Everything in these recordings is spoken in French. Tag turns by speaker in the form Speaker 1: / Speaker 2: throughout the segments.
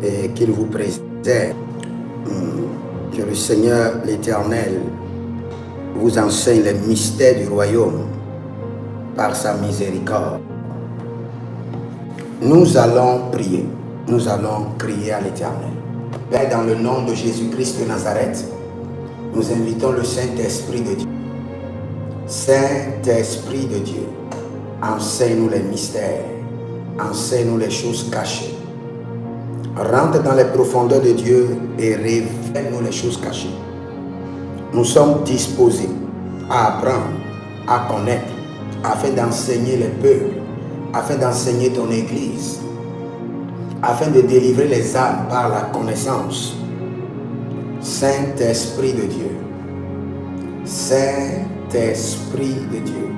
Speaker 1: et qu'il vous préserve. Que le Seigneur l'Éternel vous enseigne les mystères du royaume par sa miséricorde. Nous allons prier. Nous allons crier à l'Éternel. Père, dans le nom de Jésus-Christ de Nazareth, nous invitons le Saint-Esprit de Dieu. Saint-Esprit de Dieu, enseigne-nous les mystères, enseigne-nous les choses cachées. Rentre dans les profondeurs de Dieu et révèle-nous les choses cachées. Nous sommes disposés à apprendre, à connaître, afin d'enseigner les peuples, afin d'enseigner ton Église, afin de délivrer les âmes par la connaissance. Saint-Esprit de Dieu, Saint-Esprit de Dieu,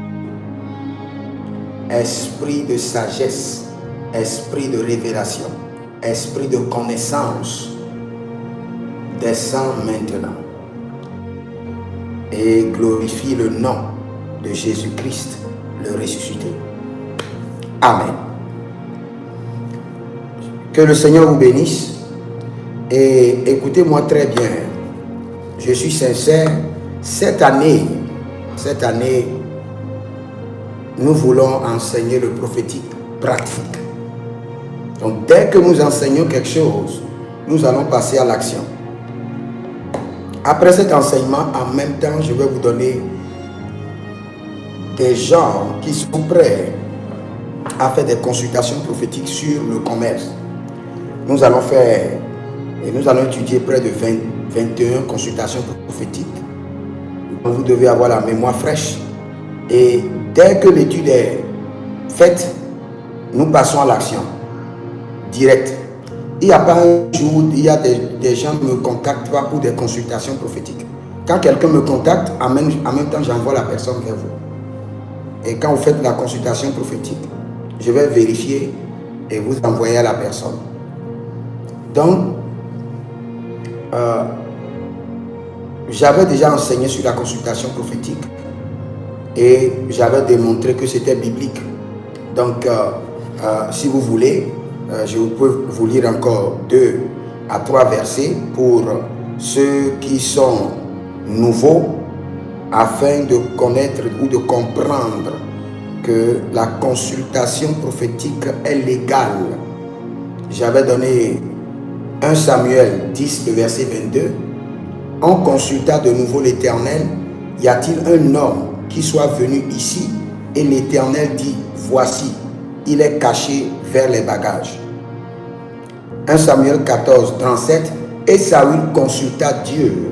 Speaker 1: Esprit de sagesse, Esprit de révélation, Esprit de connaissance, descends maintenant et glorifie le nom de Jésus-Christ, le ressuscité. Amen. Que le Seigneur vous bénisse et écoutez-moi très bien. Je suis sincère, cette année, nous voulons enseigner le prophétique pratique. Donc dès que nous enseignons quelque chose, nous allons passer à l'action. Après cet enseignement, en même temps, je vais vous donner des gens qui sont prêts à faire des consultations prophétiques sur le commerce. Nous allons étudier près de 21 consultations prophétiques. Donc vous devez avoir la mémoire fraîche. Et dès que l'étude est faite, nous passons à l'action directe. Il n'y a pas un jour, il y a des gens qui me contactent pour des consultations prophétiques. Quand quelqu'un me contacte, en même temps, j'envoie la personne vers vous. Et quand vous faites la consultation prophétique, je vais vérifier et vous envoyer à la personne. Donc, j'avais déjà enseigné sur la consultation prophétique et j'avais démontré que c'était biblique. Donc, si vous voulez, je peux vous lire encore 2 à 3 versets pour ceux qui sont nouveaux, afin de connaître ou de comprendre que la consultation prophétique est légale. J'avais donné 1 Samuel 10, le verset 22. On consulta de nouveau l'Éternel. Y a-t-il un homme qui soit venu ici? Et l'Éternel dit, voici, il est caché vers les bagages. 1 Samuel 14, 37. Et Saül consulta Dieu.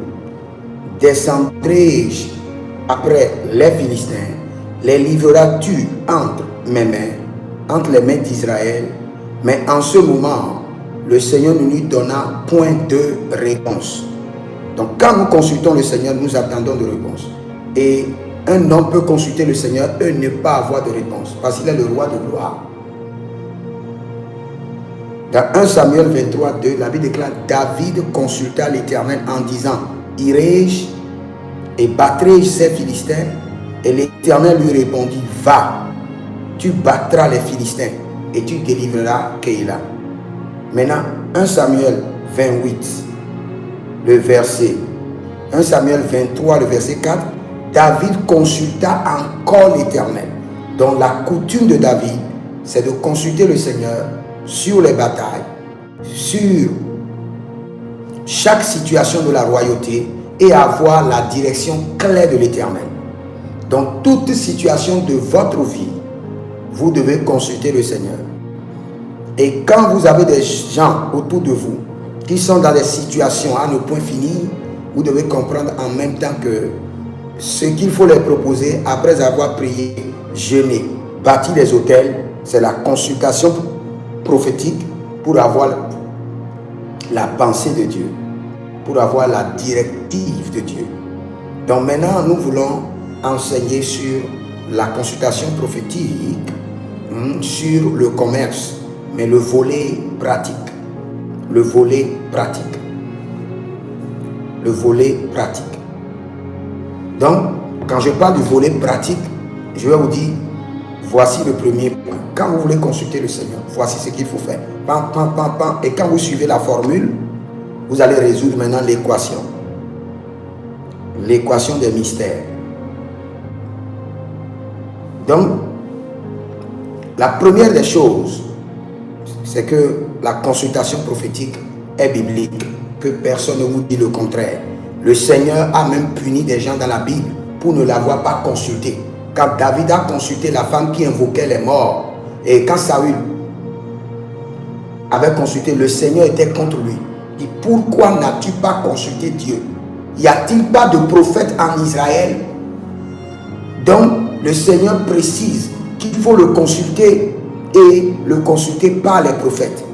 Speaker 1: Descendrai-je après les Philistins? Les livreras-tu entre mes mains, entre les mains d'Israël? Mais en ce moment, le Seigneur ne lui donna point de réponse. Donc quand nous consultons le Seigneur, nous attendons de réponse. Et un homme peut consulter le Seigneur et ne pas avoir de réponse, parce qu'il est le roi de gloire. Dans 1 Samuel 23, 2, la Bible déclare, David consulta l'Éternel en disant, irai-je et battrai-je ces Philistins? Et l'Éternel lui répondit, va, tu battras les Philistins et tu délivreras Keïla. Maintenant, 1 Samuel 28, le verset 1 Samuel 23, le verset 4, David consulta encore l'Éternel. Donc la coutume de David, c'est de consulter le Seigneur sur les batailles, sur chaque situation de la royauté et avoir la direction claire de l'Éternel. Donc toute situation de votre vie, vous devez consulter le Seigneur. Et quand vous avez des gens autour de vous qui sont dans des situations à ne point finir, vous devez comprendre en même temps que ce qu'il faut leur proposer après avoir prié, jeûné, bâti des autels, c'est la consultation prophétique pour avoir la pensée de Dieu, pour avoir la directive de Dieu. Donc maintenant, nous voulons enseigner sur la consultation prophétique, sur le commerce, mais le volet pratique. Le volet pratique. Le volet pratique. Donc, quand je parle du volet pratique, je vais vous dire, voici le premier point. Quand vous voulez consulter le Seigneur, voici ce qu'il faut faire. Pam, pam, pam, pam. Et quand vous suivez la formule, vous allez résoudre maintenant l'équation. L'équation des mystères. Donc, la première des choses, c'est que la consultation prophétique est biblique, que personne ne vous dit le contraire. Le Seigneur a même puni des gens dans la Bible pour ne l'avoir pas consulté. Quand David a consulté la femme qui invoquait les morts, et quand Saül avait consulté, le Seigneur était contre lui. Il dit, pourquoi n'as-tu pas consulté Dieu? Y a-t-il pas de prophète en Israël? Donc, le Seigneur précise qu'il faut le consulter et le consulter par les prophètes.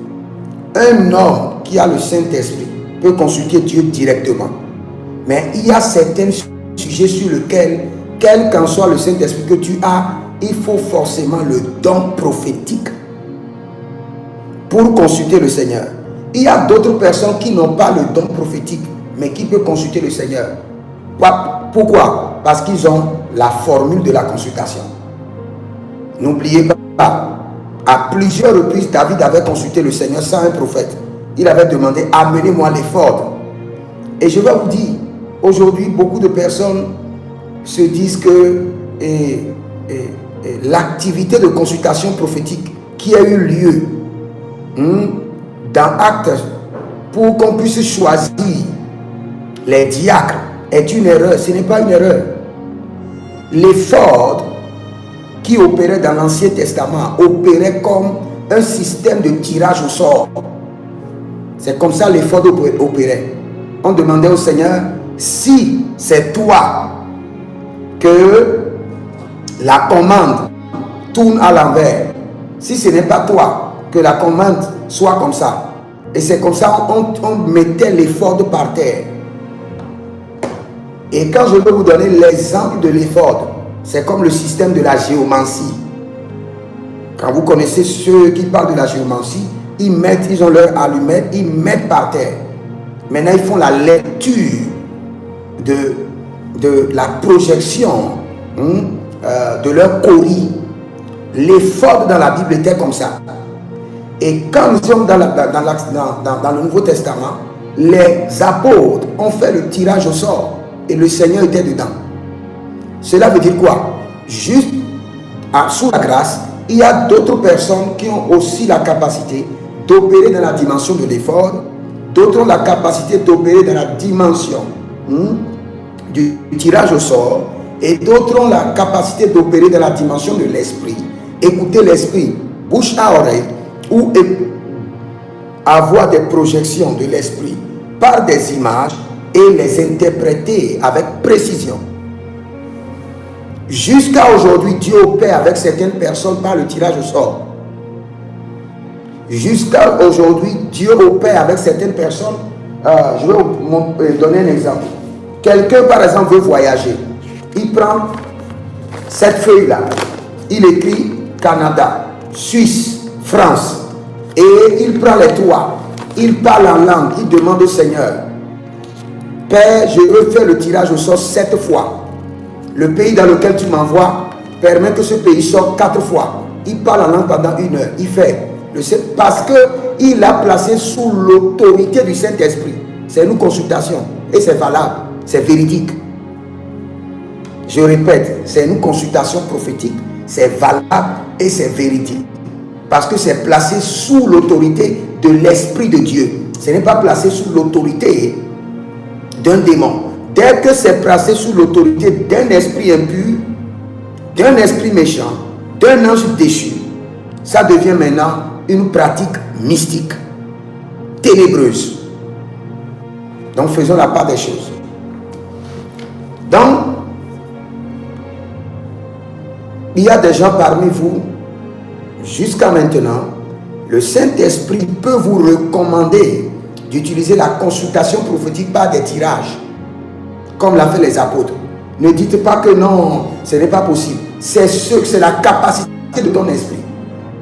Speaker 1: Un homme qui a le Saint-Esprit peut consulter Dieu directement. Mais il y a certains sujets sur lesquels, quel qu'en soit le Saint-Esprit que tu as, il faut forcément le don prophétique pour consulter le Seigneur. Il y a d'autres personnes qui n'ont pas le don prophétique, mais qui peuvent consulter le Seigneur. Pourquoi? Parce qu'ils ont la formule de la consultation. N'oubliez pas, à plusieurs reprises, David avait consulté le Seigneur sans un prophète. Il avait demandé, amenez-moi l'éphod. Et je vais vous dire, aujourd'hui, beaucoup de personnes se disent que l'activité de consultation prophétique qui a eu lieu dans Actes pour qu'on puisse choisir les diacres est une erreur. Ce n'est pas une erreur. L'éphod qui opérait dans l'Ancien Testament opérait comme un système de tirage au sort. C'est comme ça l'éphod opérait. On demandait au Seigneur, si c'est toi que la commande tourne à l'envers, si ce n'est pas toi, que la commande soit comme ça. Et c'est comme ça on mettait l'éphod par terre. Et quand je vais vous donner l'exemple de l'éphod, c'est comme le système de la géomancie. Quand vous connaissez ceux qui parlent de la géomancie, ils ont leur allumette, ils mettent par terre. Maintenant, ils font la lecture de la projection de leur cori. L'éphod dans la Bible était comme ça. Et quand nous sommes dans le Nouveau Testament, les apôtres ont fait le tirage au sort et le Seigneur était dedans. Cela veut dire quoi? Juste sous la grâce, il y a d'autres personnes qui ont aussi la capacité d'opérer dans la dimension de l'effort, d'autres ont la capacité d'opérer dans la dimension du tirage au sort, et d'autres ont la capacité d'opérer dans la dimension de l'esprit. Écouter l'esprit, bouche à oreille, ou avoir des projections de l'esprit par des images et les interpréter avec précision. Jusqu'à aujourd'hui, Dieu opère avec certaines personnes par le tirage au sort. Jusqu'à aujourd'hui, Dieu opère avec certaines personnes. Je vais vous donner un exemple. Quelqu'un, par exemple, veut voyager. Il prend cette feuille-là. Il écrit Canada, Suisse, France. Et il prend les trois. Il parle en langue. Il demande au Seigneur, Père, je veux faire le tirage au sort 7 fois. Le pays dans lequel tu m'envoies permet que ce pays sorte 4 fois. Il parle en langue pendant 1 heure. Il fait. Parce qu'il a placé sous l'autorité du Saint-Esprit. C'est une consultation. Et c'est valable. C'est véridique. Je répète, c'est une consultation prophétique. C'est valable et c'est véridique. Parce que c'est placé sous l'autorité de l'Esprit de Dieu. Ce n'est pas placé sous l'autorité d'un démon. Dès que c'est placé sous l'autorité d'un esprit impur, d'un esprit méchant, d'un ange déchu, ça devient maintenant une pratique mystique, ténébreuse. Donc faisons la part des choses. Donc, il y a des gens parmi vous, jusqu'à maintenant, le Saint-Esprit peut vous recommander d'utiliser la consultation prophétique par des tirages, comme l'a fait les apôtres. Ne dites pas que non, ce n'est pas possible. C'est la capacité de ton esprit.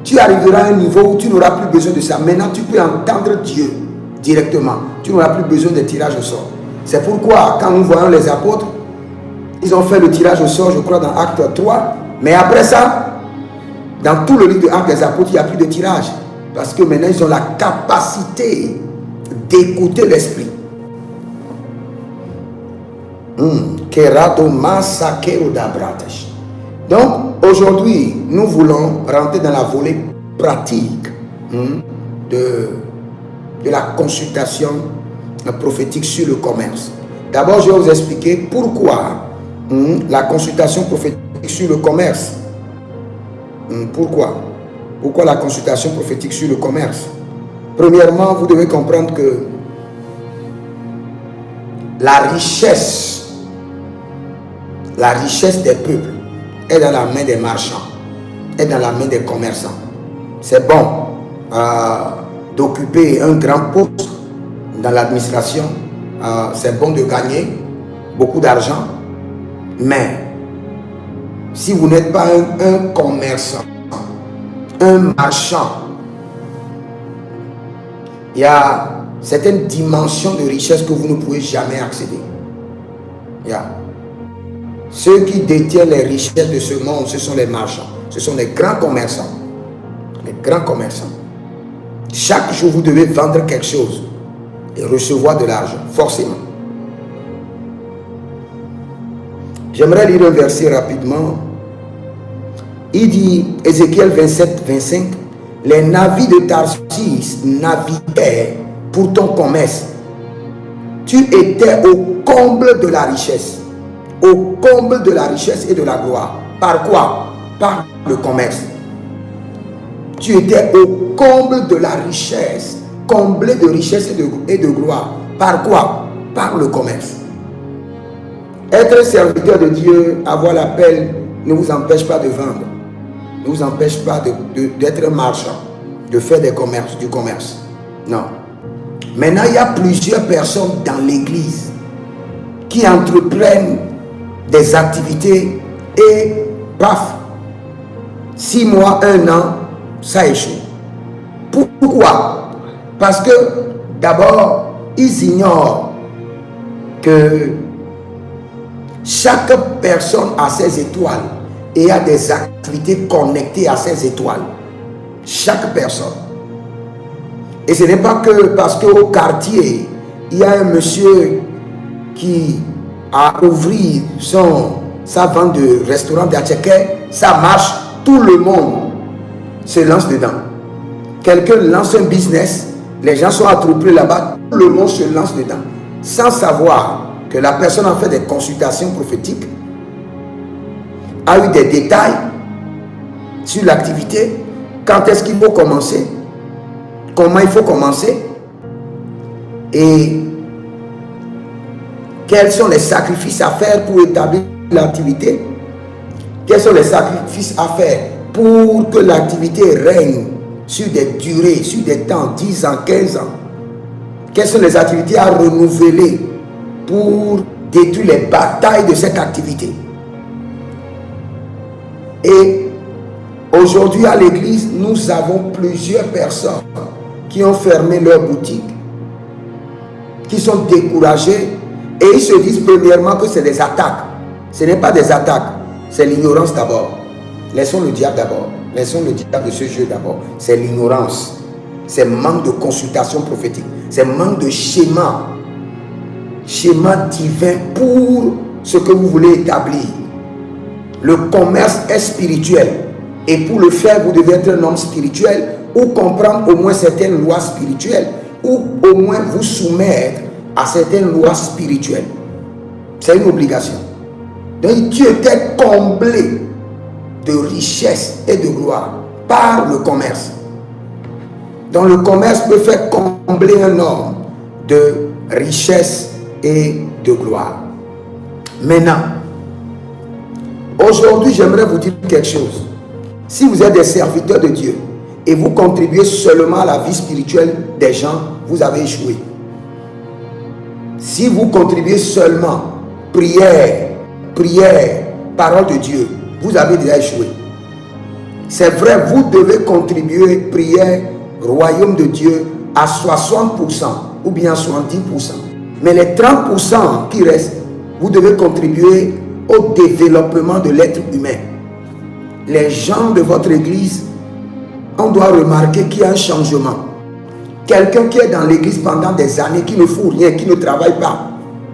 Speaker 1: Tu arriveras à un niveau où tu n'auras plus besoin de ça. Maintenant, tu peux entendre Dieu directement. Tu n'auras plus besoin de tirage au sort. C'est pourquoi, quand nous voyons les apôtres, ils ont fait le tirage au sort, je crois, dans Acte 3. Mais après ça, dans tout le livre de Actes des apôtres, il n'y a plus de tirage. Parce que maintenant, ils ont la capacité d'écouter l'esprit. Donc, aujourd'hui, nous voulons rentrer dans la volée pratique de la consultation prophétique sur le commerce. D'abord, je vais vous expliquer pourquoi la consultation prophétique sur le commerce. Pourquoi la consultation prophétique sur le commerce? Premièrement, vous devez comprendre que la richesse des peuples est dans la main des marchands, est dans la main des commerçants. C'est bon d'occuper un grand poste dans l'administration, c'est bon de gagner beaucoup d'argent, mais si vous n'êtes pas un commerçant, un marchand, il y a certaines dimensions de richesse que vous ne pouvez jamais accéder. Ceux qui détiennent les richesses de ce monde, ce sont les marchands, ce sont les grands commerçants. Les grands commerçants. Chaque jour, vous devez vendre quelque chose et recevoir de l'argent, forcément. J'aimerais lire un verset rapidement. Il dit, Ézéchiel 27, 25, les navires de Tarsis naviguaient pour ton commerce. Tu étais au comble de la richesse. Au comble de la richesse et de la gloire. Par quoi? Par le commerce. Tu étais au comble de la richesse, comblé de richesse et de gloire. Par quoi? Par le commerce. Être serviteur de Dieu, avoir l'appel, ne vous empêche pas de vendre. Ne vous empêche pas d'être marchand, de faire du commerce. Non. Maintenant, il y a plusieurs personnes dans l'église qui entreprennent des activités et paf, 6 mois, 1 an, ça échoue. Pourquoi? Parce que d'abord, ils ignorent que chaque personne a ses étoiles et a des activités connectées à ses étoiles. Chaque personne. Et ce n'est pas que parce qu'au quartier, il y a un monsieur qui a ouvert sa vente de restaurant d'Atcheke, ça marche, tout le monde se lance dedans. Quelqu'un lance un business, les gens sont attroupés là-bas, tout le monde se lance dedans, sans savoir que la personne a fait des consultations prophétiques, a eu des détails sur l'activité, quand est-ce qu'il faut commencer, comment il faut commencer, et quels sont les sacrifices à faire pour établir l'activité, quels sont les sacrifices à faire pour que l'activité règne sur des durées, sur des temps, 10 ans, 15 ans, quelles sont les activités à renouveler pour détruire les batailles de cette activité. Et aujourd'hui à l'église, nous avons plusieurs personnes qui ont fermé leur boutique, qui sont découragées et ils se disent premièrement que c'est des attaques. Ce n'est pas des attaques, c'est l'ignorance d'abord. Laissons le diable d'abord. Laissons le diable de ce jeu d'abord. C'est l'ignorance. C'est manque de consultation prophétique. C'est manque de schéma divin pour ce que vous voulez établir. Le commerce est spirituel. Et pour le faire, vous devez être un homme spirituel ou comprendre au moins certaines lois spirituelles ou au moins vous soumettre à certaines lois spirituelles. C'est une obligation. Donc tu étais comblé de richesse et de gloire par le commerce. Donc le commerce peut faire combler un homme de richesse et de gloire. Maintenant, aujourd'hui, j'aimerais vous dire quelque chose. Si vous êtes des serviteurs de Dieu et vous contribuez seulement à la vie spirituelle des gens, vous avez échoué. Si vous contribuez seulement prière, parole de Dieu, vous avez déjà échoué. C'est vrai, vous devez contribuer prière, royaume de Dieu à 60% ou bien à 70%. Mais les 30% qui restent, vous devez contribuer au développement de l'être humain. Les gens de votre église on doit remarquer qu'il y a un changement. Quelqu'un qui est dans l'église pendant des années, qui ne fout rien, qui ne travaille pas,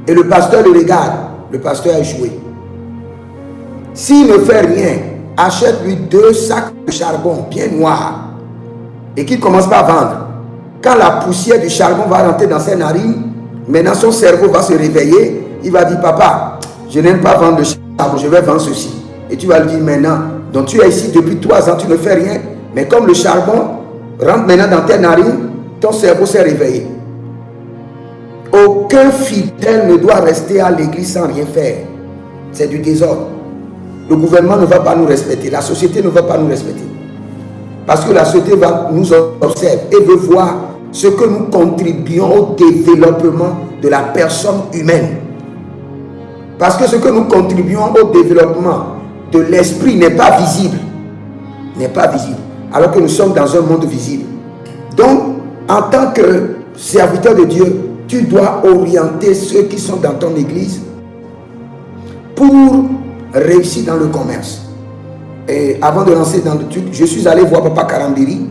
Speaker 1: et le pasteur le regarde, le pasteur a échoué. S'il ne fait rien, achète-lui 2 sacs de charbon bien noirs et qu'il ne commence pas à vendre. Quand la poussière du charbon va rentrer dans ses narines, maintenant son cerveau va se réveiller, il va dire, papa, je n'aime pas vendre le charbon, je vais vendre ceci. Et tu vas lui dire maintenant, donc tu es ici depuis 3 ans, tu ne fais rien, mais comme le charbon rentre maintenant dans tes narines, ton cerveau s'est réveillé. Aucun fidèle ne doit rester à l'église sans rien faire. C'est du désordre. Le gouvernement ne va pas nous respecter, la société ne va pas nous respecter. Parce que la société va nous observer et veut voir ce que nous contribuons au développement de la personne humaine. Parce que ce que nous contribuons au développement de l'esprit n'est pas visible. N'est pas visible. Alors que nous sommes dans un monde visible. Donc, en tant que serviteur de Dieu, tu dois orienter ceux qui sont dans ton église pour réussir dans le commerce. Et avant de lancer dans le truc, je suis allé voir Papa Karambiri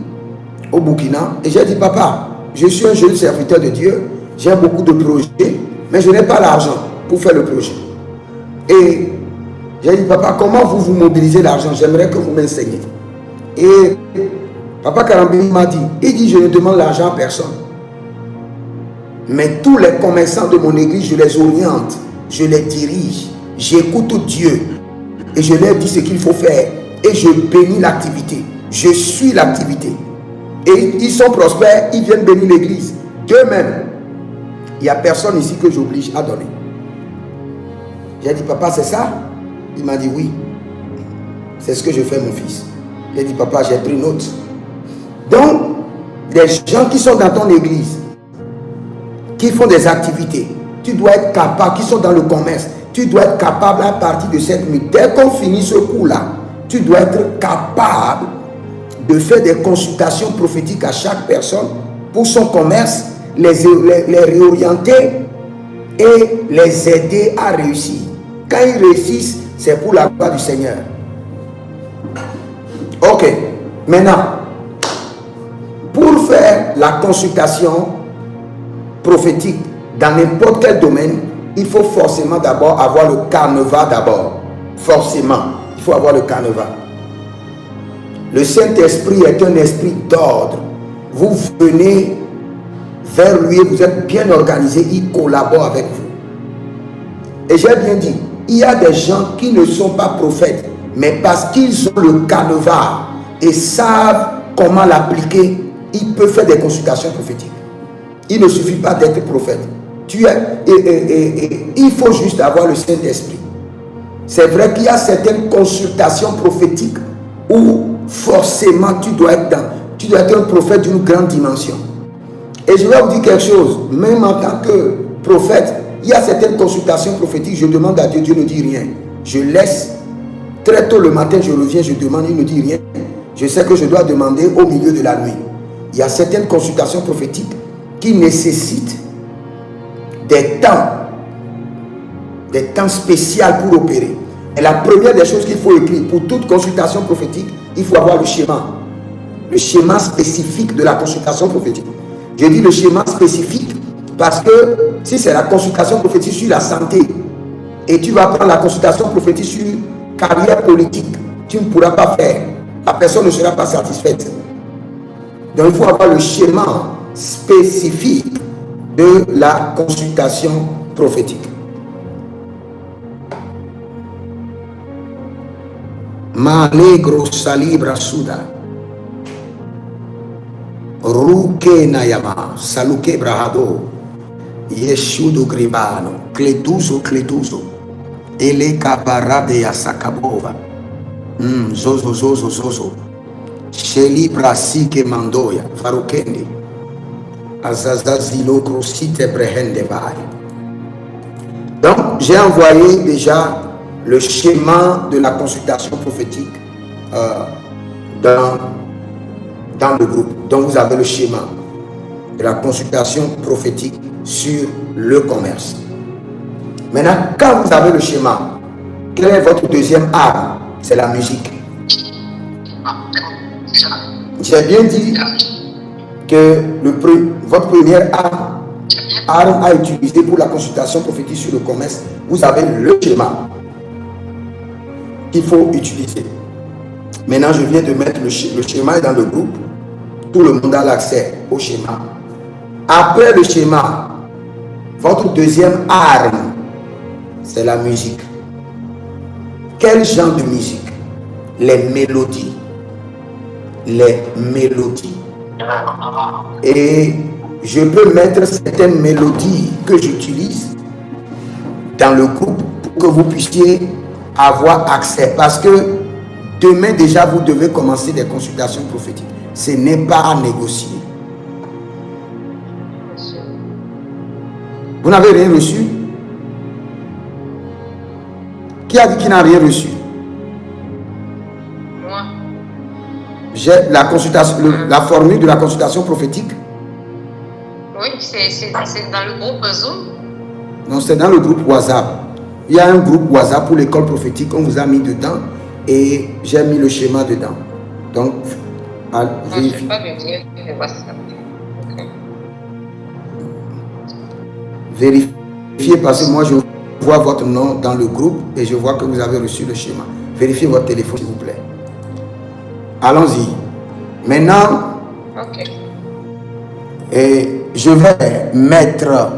Speaker 1: au Burkina et j'ai dit, papa, je suis un jeune serviteur de Dieu, j'ai beaucoup de projets, mais je n'ai pas l'argent pour faire le projet. Et j'ai dit, papa, comment vous mobilisez l'argent? J'aimerais que vous m'enseigniez. Et Papa Karambiri m'a dit, il dit, je ne demande l'argent à personne. Mais tous les commerçants de mon église, je les oriente, je les dirige, j'écoute Dieu et je leur dis ce qu'il faut faire et je bénis l'activité, je suis l'activité. Et ils sont prospères, ils viennent bénir l'église. D'eux-mêmes, il n'y a personne ici que j'oblige à donner. J'ai dit, papa, c'est ça? Il m'a dit, oui. C'est ce que je fais, mon fils. J'ai dit, papa, j'ai pris note. Donc, les gens qui sont dans ton église, qui font des activités, tu dois être capable, qui sont dans le commerce, tu dois être capable à partir de cette nuit. Dès qu'on finit ce coup-là, tu dois être capable de faire des consultations prophétiques à chaque personne pour son commerce, les réorienter et les aider à réussir. Quand ils réussissent, c'est pour la gloire du Seigneur. Ok, maintenant, pour faire la consultation prophétique dans n'importe quel domaine, il faut forcément d'abord avoir le carnevale d'abord. Forcément, il faut avoir le carnevale. Le Saint-Esprit est un esprit d'ordre. Vous venez vers lui, vous êtes bien organisé, il collabore avec vous. Et j'ai bien dit, il y a des gens qui ne sont pas prophètes, mais parce qu'ils ont le carnevale et savent comment l'appliquer, ils peuvent faire des consultations prophétiques. Il ne suffit pas d'être prophète. Il faut juste avoir le Saint-Esprit. C'est vrai qu'il y a certaines consultations prophétiques où forcément tu dois être un prophète d'une grande dimension. Et je vais vous dire quelque chose, même en tant que prophète, il y a certaines consultations prophétiques, je demande à Dieu, Dieu ne dit rien. Je laisse, très tôt le matin, je reviens, je demande, il ne dit rien. Je sais que je dois demander au milieu de la nuit. Il y a certaines consultations prophétiques qui nécessitent des temps spéciaux pour opérer. Et la première des choses qu'il faut écrire pour toute consultation prophétique, il faut avoir le schéma spécifique de la consultation prophétique. Je dis le schéma spécifique parce que si c'est la consultation prophétique sur la santé et tu vas prendre la consultation prophétique sur carrière politique, tu ne pourras pas faire. La personne ne sera pas satisfaite. Donc il faut avoir le schéma spécifique de la consultation prophétique. Malegro salibra suda. Ruke nayama. Saluke brahado. Yeshudo grivano. Kleduzo. Ele kabarade yasakabova. Zozo. Sheli brasike mandoya. Farukende. Azazazilo krosite brehende vai. Donc, j'ai envoyé déjà le schéma de la consultation prophétique dans le groupe. Donc vous avez le schéma de la consultation prophétique sur le commerce. Maintenant, quand vous avez le schéma, quelle est votre deuxième arme? C'est la musique. J'ai bien dit que votre première arme à utiliser pour la consultation prophétique sur le commerce, vous avez le schéma qu'il faut utiliser. Maintenant, je viens de mettre le schéma dans le groupe. Tout le monde a l'accès au schéma. Après le schéma, votre deuxième arme, c'est la musique. Quel genre de musique? Les mélodies. Les mélodies. Et je peux mettre certaines mélodies que j'utilise dans le groupe pour que vous puissiez avoir accès. Parce que demain déjà, vous devez commencer des consultations prophétiques. Ce n'est pas à négocier. Vous n'avez rien reçu? Qui a dit qu'il n'a rien reçu?
Speaker 2: Moi.
Speaker 1: J'ai la consultation, la formule de la consultation prophétique.
Speaker 2: Oui, c'est dans le groupe Zoom.
Speaker 1: Non, c'est dans le groupe WhatsApp. Il y a un groupe WhatsApp pour l'école prophétique. On vous a mis dedans et j'ai mis le schéma dedans. Donc,
Speaker 2: vérifiez. Pas le lien de WhatsApp. Okay.
Speaker 1: Vérifiez parce que moi je vois votre nom dans le groupe et je vois que vous avez reçu le schéma. Vérifiez votre téléphone s'il vous plaît. Allons-y. Maintenant, et je vais mettre.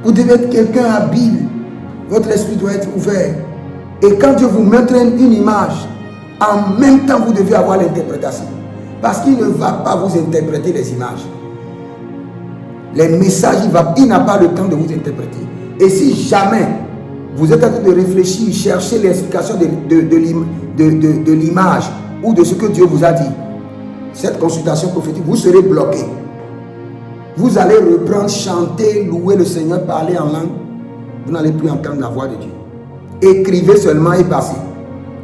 Speaker 1: Vous devez être quelqu'un habile. Votre esprit doit être ouvert. Et quand Dieu vous montre une image, en même temps vous devez avoir l'interprétation. Parce qu'il ne va pas vous interpréter les images. Les messages, il n'a pas le temps de vous interpréter. Et si jamais vous êtes en train de réfléchir, chercher l'explication de l'image ou de ce que Dieu vous a dit, cette consultation prophétique, vous serez bloqué. Vous allez reprendre, chanter, louer le Seigneur, parler en langue. Vous n'allez plus entendre la voix de Dieu. Écrivez seulement et passez.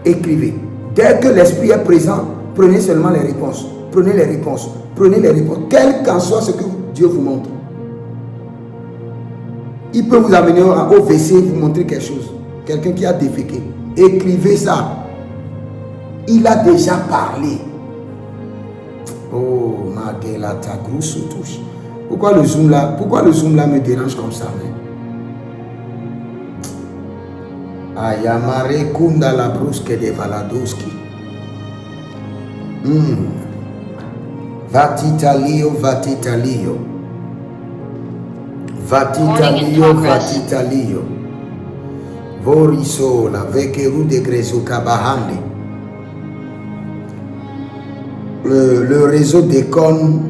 Speaker 1: Écrivez. Dès que l'esprit est présent, prenez seulement les réponses. Prenez les réponses. Prenez les réponses. Quel qu'en soit ce que Dieu vous montre. Il peut vous amener au WC et vous montrer quelque chose. Quelqu'un qui a déféqué. Écrivez ça. Il a déjà parlé. Oh, Madela, ta grosse touche. Pourquoi le zoom là me dérange comme ça? Ayamare kunda la brusque de Valadoski. Vatitalio, vatitalio. Vatitalio, vatitalio. Vorisola, vekeru de Grezo Kabahande. Le réseau déconne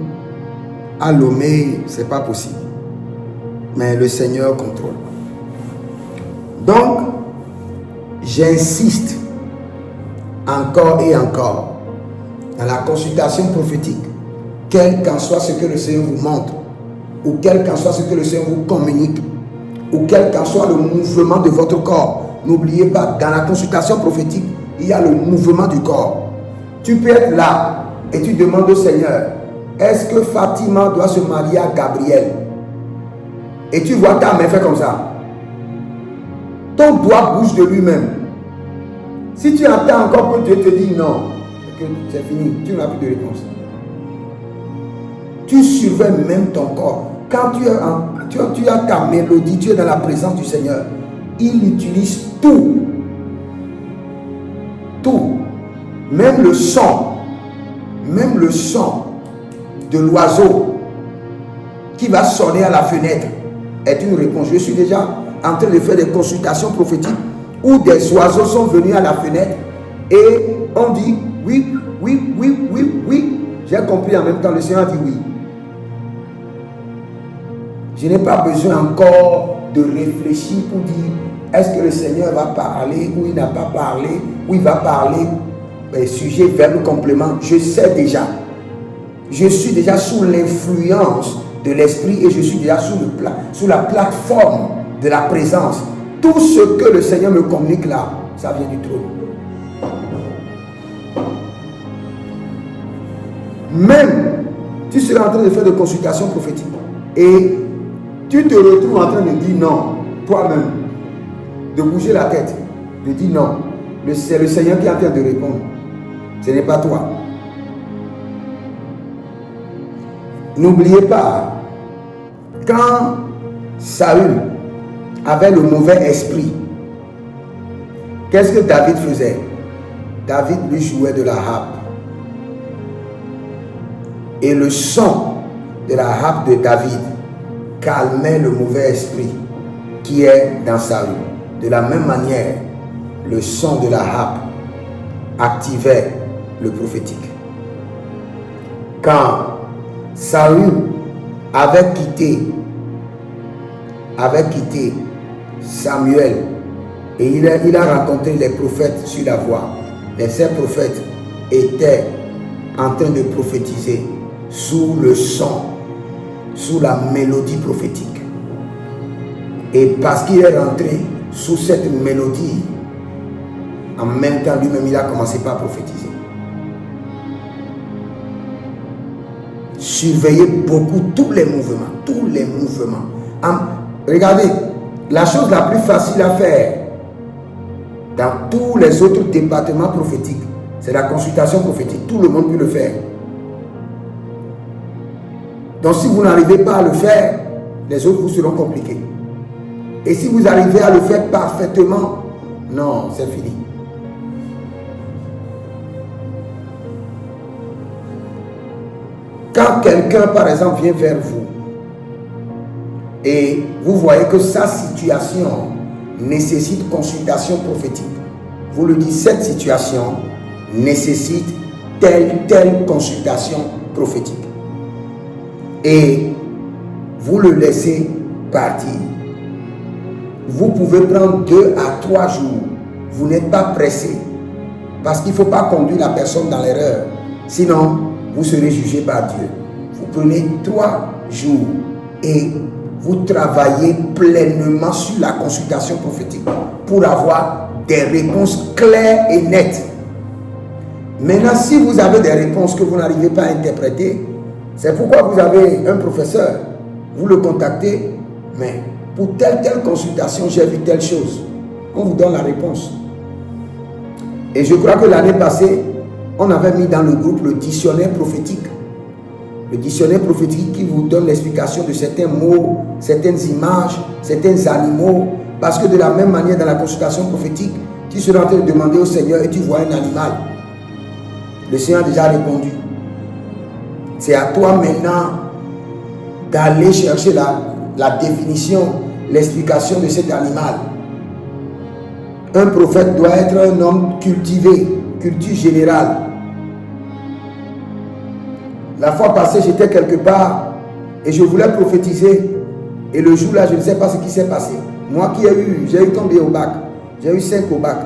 Speaker 1: à Lomé, c'est pas possible. Mais le Seigneur contrôle. Donc, j'insiste encore et encore dans la consultation prophétique, quel qu'en soit ce que le Seigneur vous montre, ou quel qu'en soit ce que le Seigneur vous communique, ou quel qu'en soit le mouvement de votre corps. N'oubliez pas, dans la consultation prophétique, il y a le mouvement du corps. Tu peux être là et tu demandes au Seigneur, est-ce que Fatima doit se marier à Gabriel? Et tu vois ta main faire comme ça. Ton doigt bouge de lui-même. Si tu attends encore que Dieu te dise non, c'est fini, tu n'as plus de réponse. Tu surveilles même ton corps. Quand tu as ta mélodie, tu es dans la présence du Seigneur. Il utilise tout. Tout. Même le son de l'oiseau qui va sonner à la fenêtre est une réponse. Je suis déjà en train de faire des consultations prophétiques où des oiseaux sont venus à la fenêtre et on dit oui, oui, oui, oui, oui. J'ai compris en même temps, le Seigneur dit oui. Je n'ai pas besoin encore de réfléchir pour dire est-ce que le Seigneur va parler ou il n'a pas parlé ou il va parler sujet, verbe, complément. Je sais déjà. Je suis déjà sous l'influence de l'esprit et je suis déjà sous la plateforme de la présence. Tout ce que le Seigneur me communique là, ça vient du trône. Même, tu seras en train de faire des consultations prophétiques et tu te retrouves en train de dire non, toi-même, de bouger la tête, de dire non. C'est le Seigneur qui est en train de répondre. Ce n'est pas toi. N'oubliez pas, quand Saül avait le mauvais esprit, qu'est-ce que David faisait? David lui jouait de la harpe. Et le son de la harpe de David calmait le mauvais esprit qui est dans Saül. De la même manière, le son de la harpe activait le prophétique. Quand Saül avait quitté Samuel et il a rencontré les prophètes sur la voie, et ces prophètes étaient en train de prophétiser sous le son, sous la mélodie prophétique. Et parce qu'il est rentré sous cette mélodie, en même temps lui-même il a commencé par prophétiser. Surveillez beaucoup tous les mouvements. Regardez, la chose la plus facile à faire dans tous les autres départements prophétiques, c'est la consultation prophétique. Tout le monde peut le faire. Donc si vous n'arrivez pas à le faire, les autres vous seront compliqués. Et si vous arrivez à le faire parfaitement, non, c'est fini. Quand quelqu'un, par exemple, vient vers vous et vous voyez que sa situation nécessite consultation prophétique, vous lui dites, cette situation nécessite telle consultation prophétique. Et vous le laissez partir. Vous pouvez prendre 2 à 3 jours. Vous n'êtes pas pressé. Parce qu'il ne faut pas conduire la personne dans l'erreur. Sinon, vous serez jugé par Dieu. Vous prenez 3 jours et vous travaillez pleinement sur la consultation prophétique pour avoir des réponses claires et nettes. Maintenant, si vous avez des réponses que vous n'arrivez pas à interpréter, c'est pourquoi vous avez un professeur. Vous le contactez, mais pour telle consultation, j'ai vu telle chose. On vous donne la réponse. Et je crois que l'année passée, on avait mis dans le groupe le dictionnaire prophétique. Le dictionnaire prophétique qui vous donne l'explication de certains mots, certaines images, certains animaux. Parce que de la même manière, dans la consultation prophétique, tu seras en train de demander au Seigneur et tu vois un animal. Le Seigneur a déjà répondu. C'est à toi maintenant d'aller chercher la définition, l'explication de cet animal. Un prophète doit être un homme cultivé, culture générale. La fois passée, j'étais quelque part et je voulais prophétiser. Et le jour-là, je ne sais pas ce qui s'est passé. Moi j'ai eu combien au bac? J'ai eu 5 au bac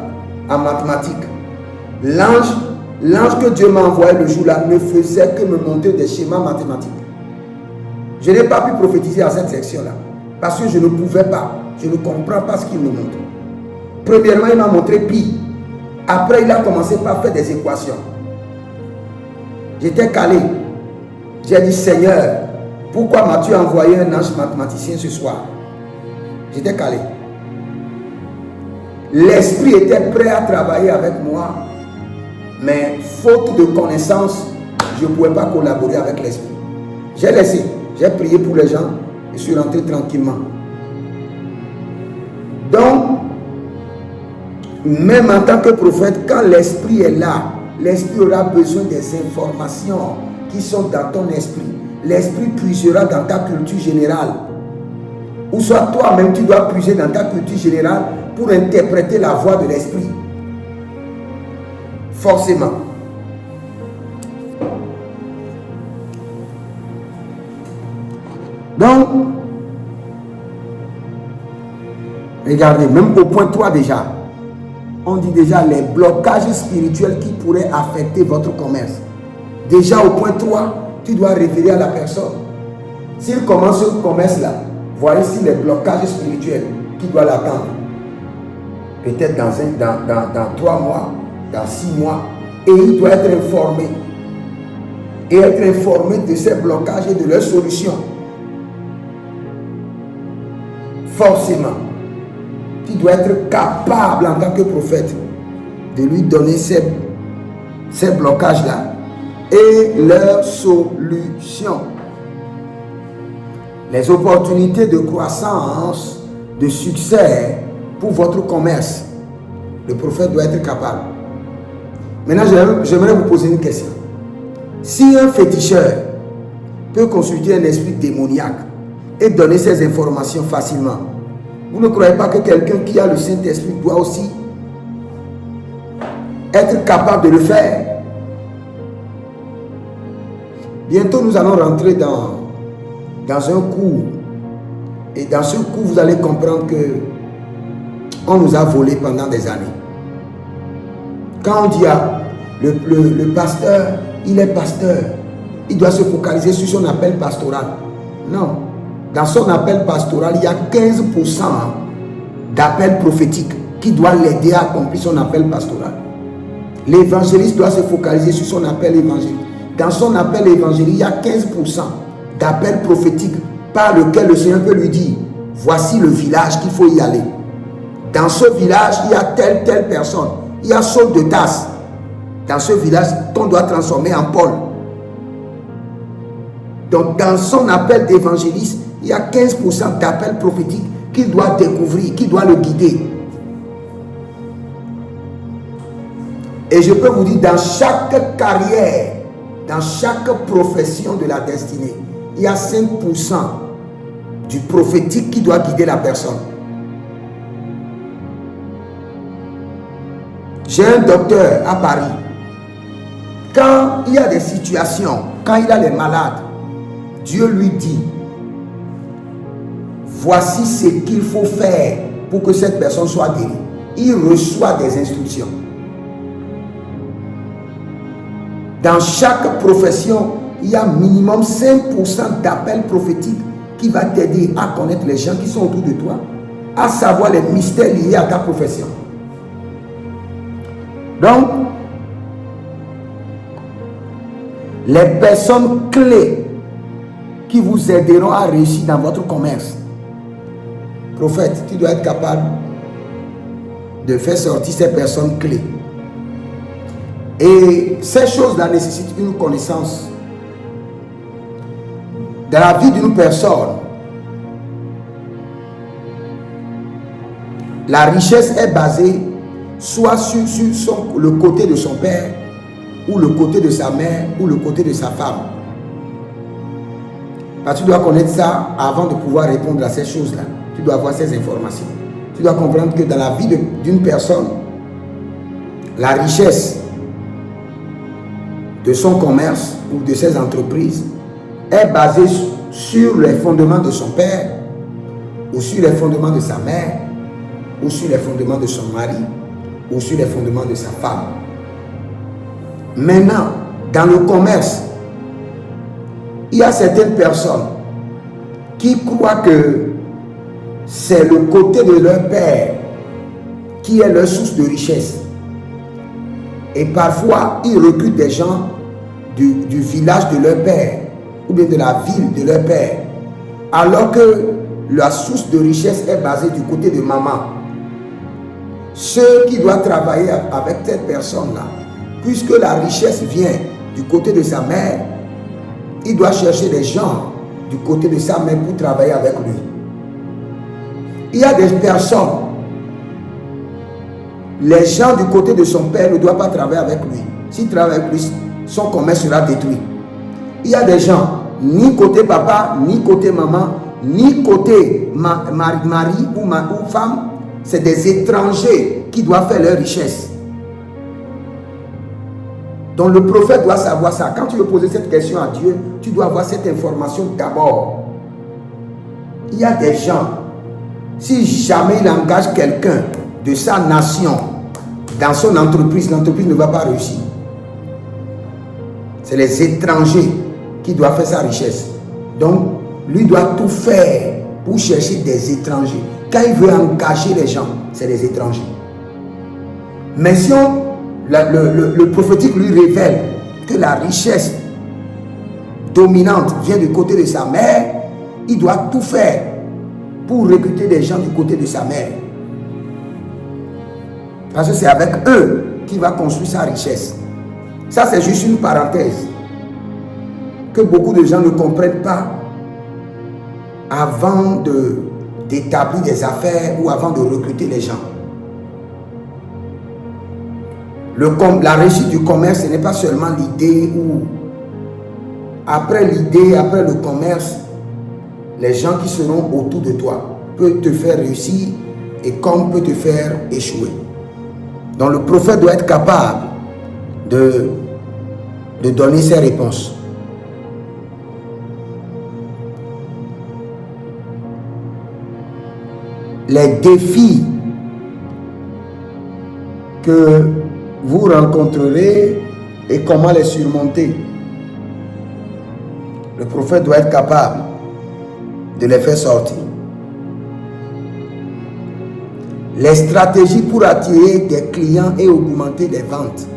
Speaker 1: en mathématiques. L'ange que Dieu m'a envoyé le jour-là ne faisait que me montrer des schémas mathématiques. Je n'ai pas pu prophétiser à cette section-là parce que je ne pouvais pas. Je ne comprends pas ce qu'il me montre. Premièrement, il m'a montré pi. Après, il a commencé par faire des équations. J'étais calé. J'ai dit, Seigneur, pourquoi m'as-tu envoyé un ange mathématicien ce soir? J'étais calé. L'esprit était prêt à travailler avec moi. Mais faute de connaissance, je ne pouvais pas collaborer avec l'esprit. J'ai laissé. J'ai prié pour les gens et je suis rentré tranquillement. Donc, même en tant que prophète, quand l'esprit est là, l'esprit aura besoin des informations qui sont dans ton esprit. L'esprit puisera dans ta culture générale. Ou soit toi-même, tu dois puiser dans ta culture générale pour interpréter la voix de l'esprit. Forcément. Donc, regardez, même au point 3 déjà, on dit déjà les blocages spirituels qui pourraient affecter votre commerce. Déjà au point 3, tu dois référer à la personne. S'il commence ce commerce-là, voici les blocages spirituels qui doivent l'attendre. Peut-être dans 3 mois, dans 6 mois, et il doit être informé. Et être informé de ces blocages et de leurs solutions. Forcément, tu dois être capable en tant que prophète de lui donner ces blocages-là et leurs solutions. les opportunités de croissance, de succès pour votre commerce. Le prophète doit être capable. Maintenant, j'aimerais vous poser une question. Si un féticheur peut consulter un esprit démoniaque et donner ces informations facilement, vous ne croyez pas que quelqu'un qui a le Saint-Esprit doit aussi être capable de le faire? Bientôt, nous allons rentrer dans un cours. Et dans ce cours, vous allez comprendre que on nous a volé pendant des années. Quand on dit le pasteur, il est pasteur, il doit se focaliser sur son appel pastoral. Non. Dans son appel pastoral, il y a 15% d'appel prophétique qui doit l'aider à accomplir son appel pastoral. L'évangéliste doit se focaliser sur son appel évangélique. Dans son appel évangélique, il y a 15% d'appel prophétique par lequel le Seigneur peut lui dire, voici le village qu'il faut y aller. Dans ce village, il y a telle personne. Il y a Saul de Tarse. Dans ce village, qu'on doit transformer en Paul. Donc, dans son appel d'évangéliste, il y a 15% d'appel prophétique qu'il doit découvrir, qui doit le guider. Et je peux vous dire, dans chaque carrière, dans chaque profession de la destinée, il y a 5% du prophétique qui doit guider la personne. J'ai un docteur à Paris. Quand il y a des situations, quand il a les malades, Dieu lui dit, voici ce qu'il faut faire pour que cette personne soit guérie. Il reçoit des instructions. Dans chaque profession, il y a minimum 5% d'appel prophétique qui va t'aider à connaître les gens qui sont autour de toi, à savoir les mystères liés à ta profession. Donc, les personnes clés qui vous aideront à réussir dans votre commerce. Prophète, tu dois être capable de faire sortir ces personnes clés. Et ces choses-là nécessitent une connaissance. Dans la vie d'une personne, la richesse est basée soit sur le côté de son père, ou le côté de sa mère, ou le côté de sa femme. Parce que tu dois connaître ça avant de pouvoir répondre à ces choses-là. Tu dois avoir ces informations. Tu dois comprendre que dans la vie d'une personne, la richesse de son commerce ou de ses entreprises est basée sur les fondements de son père, ou sur les fondements de sa mère, ou sur les fondements de son mari, ou sur les fondements de sa femme. Maintenant, dans le commerce, il y a certaines personnes qui croient que c'est le côté de leur père qui est leur source de richesse. Et parfois, ils recrutent des gens du village de leur père, ou bien de la ville de leur père, alors que la source de richesse est basée du côté de maman. Ceux qui doivent travailler avec cette personne-là, puisque la richesse vient du côté de sa mère, il doit chercher des gens du côté de sa mère pour travailler avec lui. Il y a des personnes, les gens du côté de son père ne doivent pas travailler avec lui. S'il travaille avec lui, son commerce sera détruit. Il y a des gens, ni côté papa, ni côté maman, ni côté mari ou femme, c'est des étrangers qui doivent faire leur richesse. Donc le prophète doit savoir ça. Quand tu veux poser cette question à Dieu, tu dois avoir cette information d'abord. Il y a des gens, si jamais il engage quelqu'un de sa nation dans son entreprise, l'entreprise ne va pas réussir. C'est les étrangers qui doivent faire sa richesse. Donc, lui doit tout faire pour chercher des étrangers. Quand il veut engager les gens, c'est des étrangers. Mais si le prophétique lui révèle que la richesse dominante vient du côté de sa mère, il doit tout faire pour recruter des gens du côté de sa mère. Parce que c'est avec eux qu'il va construire sa richesse. Ça, c'est juste une parenthèse que beaucoup de gens ne comprennent pas. avant d'établir des affaires ou avant de recruter les gens. La réussite du commerce, ce n'est pas seulement l'idée ou après l'idée, après le commerce, les gens qui seront autour de toi peuvent te faire réussir et comme peut te faire échouer. Donc le prophète doit être capable de donner ses réponses. Les défis que vous rencontrerez et comment les surmonter. Le prophète doit être capable de les faire sortir. Les stratégies pour attirer des clients et augmenter les ventes.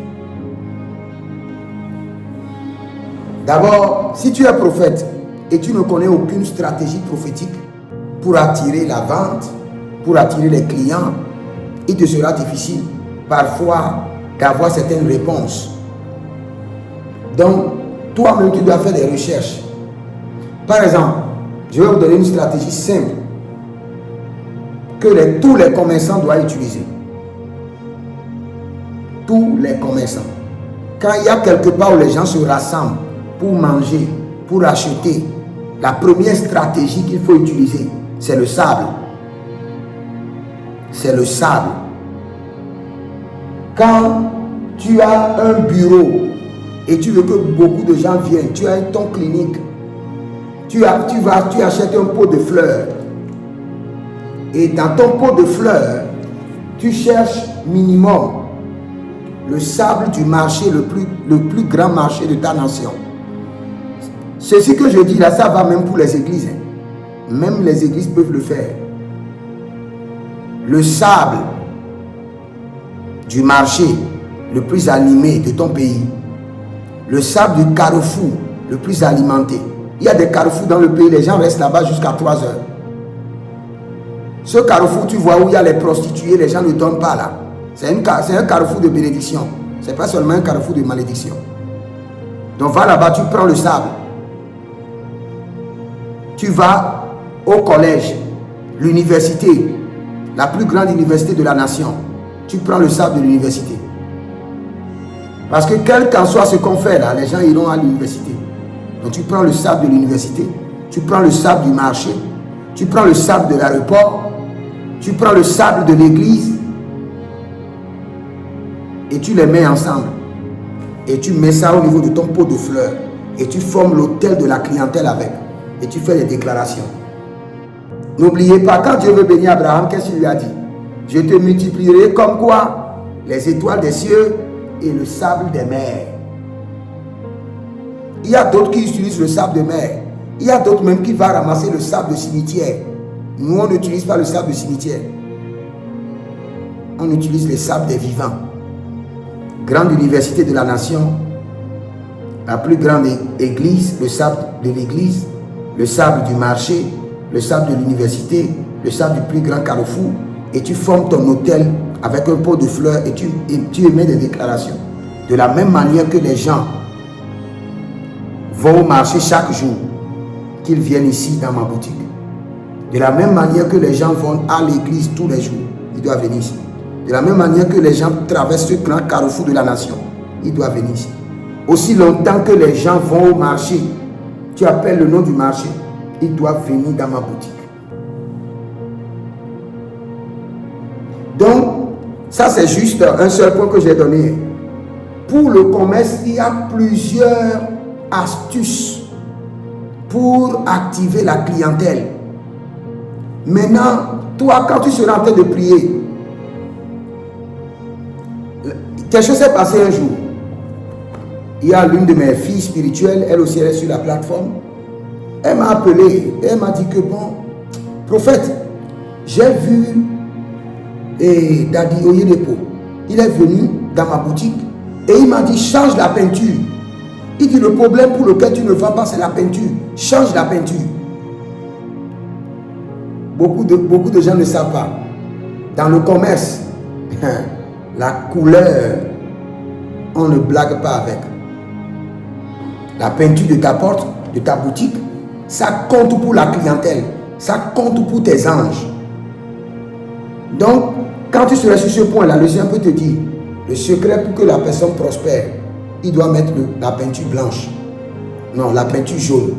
Speaker 1: D'abord, si tu es prophète et tu ne connais aucune stratégie prophétique pour attirer la vente, pour attirer les clients, il te sera difficile parfois d'avoir certaines réponses. Donc, toi-même, tu dois faire des recherches. Par exemple, je vais vous donner une stratégie simple que tous les commerçants doivent utiliser. Tous les commerçants. Quand il y a quelque part où les gens se rassemblent pour manger, pour acheter, la première stratégie qu'il faut utiliser, c'est le sable. C'est le sable. Quand tu as un bureau et tu veux que beaucoup de gens viennent, tu as ton clinique, tu achètes un pot de fleurs. Et dans ton pot de fleurs, tu cherches minimum le sable du marché, le plus grand marché de ta nation. Ceci que je dis là, ça va même pour les églises. Même les églises peuvent le faire. Le sable du marché le plus animé de ton pays. Le sable du carrefour le plus alimenté. Il y a des carrefours dans le pays, les gens restent là-bas jusqu'à 3 heures. Ce carrefour, tu vois où il y a les prostituées, les gens ne dorment pas là. C'est un carrefour de bénédiction. Ce n'est pas seulement un carrefour de malédiction. Donc va là-bas, tu prends le sable. Tu vas au collège, l'université, la plus grande université de la nation. Tu prends le sable de l'université. Parce que quel qu'en soit ce qu'on fait là, les gens iront à l'université. Donc tu prends le sable de l'université, tu prends le sable du marché, tu prends le sable de l'aéroport, tu prends le sable de l'église et tu les mets ensemble. Et tu mets ça au niveau de ton pot de fleurs et tu formes l'hôtel de la clientèle avec. Et tu fais des déclarations. N'oubliez pas, quand Dieu veut bénir Abraham, qu'est-ce qu'il lui a dit? Je te multiplierai comme quoi? Les étoiles des cieux et le sable des mers. Il y a d'autres qui utilisent le sable de mer. Il y a d'autres même qui vont ramasser le sable de cimetière. Nous, on n'utilise pas le sable de cimetière. On utilise le sable des vivants. Grande université de la nation, la plus grande église, le sable de l'église, le sable du marché, le sable de l'université, le sable du plus grand carrefour, et tu formes ton hôtel avec un pot de fleurs et tu émets des déclarations. De la même manière que les gens vont au marché chaque jour, qu'ils viennent ici dans ma boutique. De la même manière que les gens vont à l'église tous les jours, ils doivent venir ici. De la même manière que les gens traversent ce grand carrefour de la nation, ils doivent venir ici. Aussi longtemps que les gens vont au marché, tu appelles le nom du marché, ils doivent venir dans ma boutique. Donc, ça c'est juste un seul point que j'ai donné. Pour le commerce, il y a plusieurs astuces pour activer la clientèle. Maintenant, toi, quand tu seras en train de prier, quelque chose s'est passé un jour. Il y a l'une de mes filles spirituelles, elle aussi elle est sur la plateforme. Elle m'a appelé, elle m'a dit que bon, prophète, j'ai vu Daddy Oyedepo. Il est venu dans ma boutique et il m'a dit change la peinture. Il dit le problème pour lequel tu ne vends pas c'est la peinture. Change la peinture. Beaucoup de gens ne savent pas. Dans le commerce, la couleur, on ne blague pas avec. La peinture de ta porte, de ta boutique, ça compte pour la clientèle. Ça compte pour tes anges. Donc, quand tu seras sur ce point-là, le Seigneur peut te dire, le secret pour que la personne prospère, il doit mettre la peinture blanche. Non, la peinture jaune.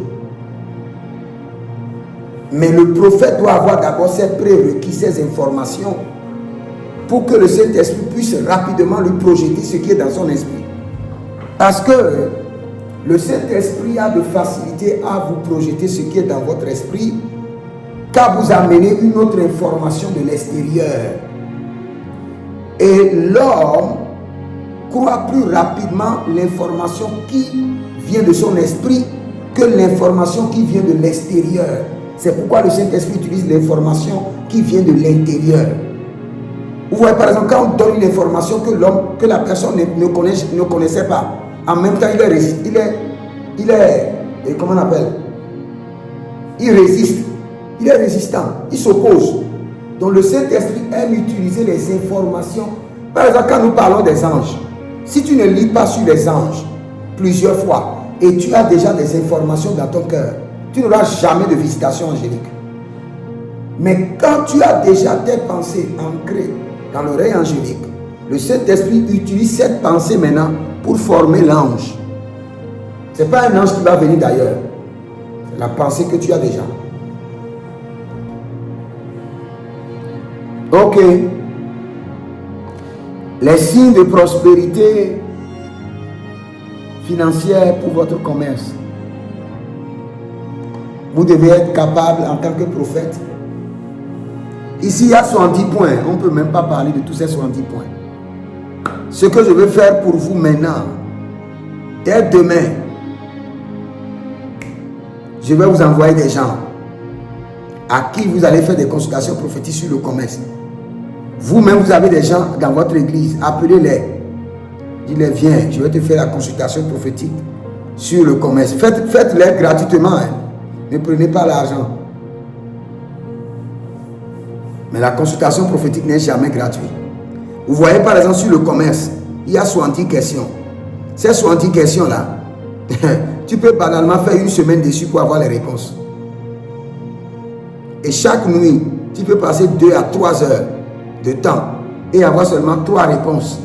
Speaker 1: Mais le prophète doit avoir d'abord ses prérequis, ses informations, pour que le Saint-Esprit puisse rapidement lui projeter ce qui est dans son esprit. Parce que le Saint-Esprit a de facilité à vous projeter ce qui est dans votre esprit, qu'à vous amener une autre information de l'extérieur. Et l'homme croit plus rapidement l'information qui vient de son esprit que l'information qui vient de l'extérieur. C'est pourquoi le Saint-Esprit utilise l'information qui vient de l'intérieur. Vous voyez par exemple, quand on donne une information que la personne ne connaissait pas, en même temps comment on appelle? Il résiste, il est résistant, il s'oppose. Donc le Saint-Esprit aime utiliser les informations. Par exemple, quand nous parlons des anges, si tu ne lis pas sur les anges plusieurs fois et tu as déjà des informations dans ton cœur, tu n'auras jamais de visitation angélique. Mais quand tu as déjà tes pensées ancrées dans l'oreille angélique, le Saint-Esprit utilise cette pensée maintenant pour former l'ange. Ce n'est pas un ange qui va venir d'ailleurs. C'est la pensée que tu as déjà. Ok. Les signes de prospérité financière pour votre commerce. Vous devez être capable en tant que prophète. Ici, il y a 70 points. On ne peut même pas parler de tous ces 70 points. Ce que je veux faire pour vous maintenant, dès demain, je vais vous envoyer des gens à qui vous allez faire des consultations prophétiques sur le commerce. Vous-même, vous avez des gens dans votre église, appelez-les. Dites-les, viens, je vais te faire la consultation prophétique sur le commerce. Faites-les gratuitement. Hein. Ne prenez pas l'argent. Mais la consultation prophétique n'est jamais gratuite. Vous voyez par exemple sur le commerce, il y a 70 questions. Ces 70 questions-là, tu peux banalement faire une semaine dessus pour avoir les réponses. Et chaque nuit, tu peux passer 2 à 3 heures de temps et avoir seulement 3 réponses.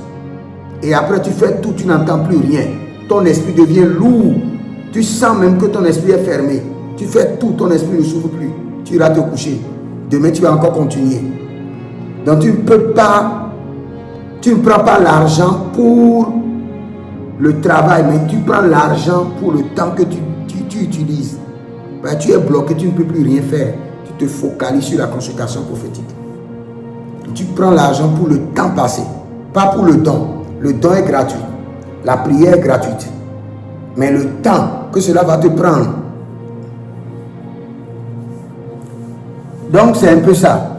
Speaker 1: Et après, tu fais tout, tu n'entends plus rien. Ton esprit devient lourd. Tu sens même que ton esprit est fermé. Tu fais tout, ton esprit ne s'ouvre plus. Tu iras te coucher. Demain, tu vas encore continuer. Donc, tu ne prends pas l'argent pour le travail, mais tu prends l'argent pour le temps que tu utilises. Ben, tu es bloqué, tu ne peux plus rien faire. Tu te focalises sur la consultation prophétique. Tu prends l'argent pour le temps passé, pas pour le don. Le don est gratuit. La prière est gratuite. Mais le temps que cela va te prendre. Donc, c'est un peu ça.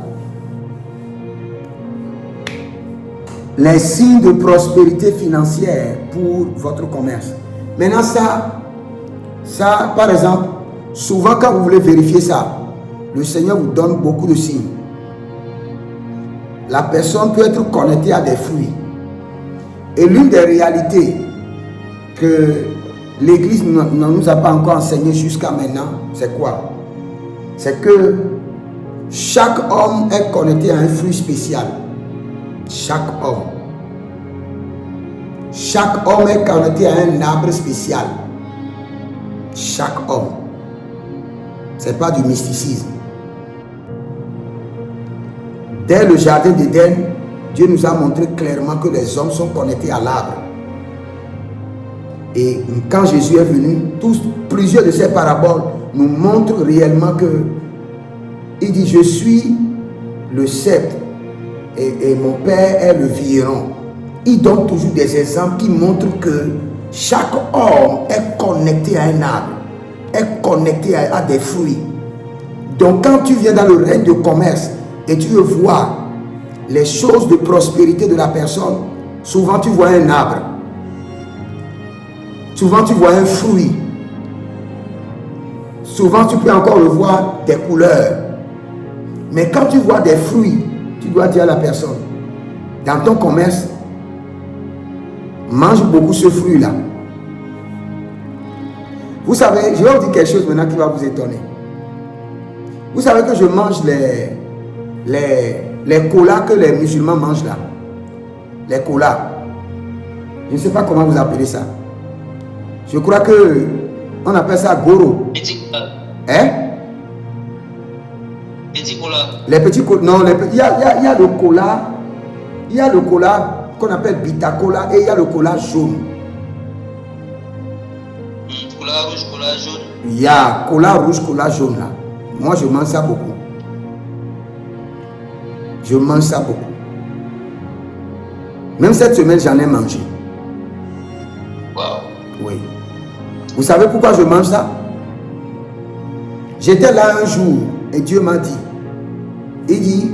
Speaker 1: Les signes de prospérité financière pour votre commerce. Maintenant, ça, par exemple, souvent quand vous voulez vérifier ça, le Seigneur vous donne beaucoup de signes. La personne peut être connectée à des fruits. Et l'une des réalités que l'Église ne nous a pas encore enseigné jusqu'à maintenant, c'est quoi? C'est que chaque homme est connecté à un fruit spécial. Chaque homme. Chaque homme est connecté à un arbre spécial. Chaque homme. Ce n'est pas du mysticisme. Dès le jardin d'Éden, Dieu nous a montré clairement que les hommes sont connectés à l'arbre. Et quand Jésus est venu, plusieurs de ces paraboles nous montrent réellement que il dit, je suis le cep et mon père est le vigneron. Il donne toujours des exemples qui montrent que chaque homme est connecté à un arbre, est connecté à des fruits. Donc quand tu viens dans le règne de commerce et tu veux voir les choses de prospérité de la personne, souvent tu vois un arbre, souvent tu vois un fruit, souvent tu peux encore le voir des couleurs. Mais quand tu vois des fruits, tu dois dire à la personne, dans ton commerce, mange beaucoup ce fruit-là. Vous savez, je vais vous dire quelque chose maintenant qui va vous étonner. Vous savez que je mange les colas que les musulmans mangent là. Les colas. Je ne sais pas comment vous appelez ça. Je crois que on appelle ça goro.
Speaker 3: Petit cola.
Speaker 1: Hein?
Speaker 3: Petit cola.
Speaker 1: Les petits colas. Non, il y a le cola. Il y a le cola qu'on appelle Bita Cola et il y a le cola jaune.
Speaker 3: Cola rouge, cola jaune.
Speaker 1: Il y a cola rouge, cola jaune là. Moi, je mange ça beaucoup. Je mange ça beaucoup. Même cette semaine, j'en ai mangé.
Speaker 3: Wow.
Speaker 1: Oui. Vous savez pourquoi je mange ça? J'étais là un jour et Dieu m'a dit, il dit,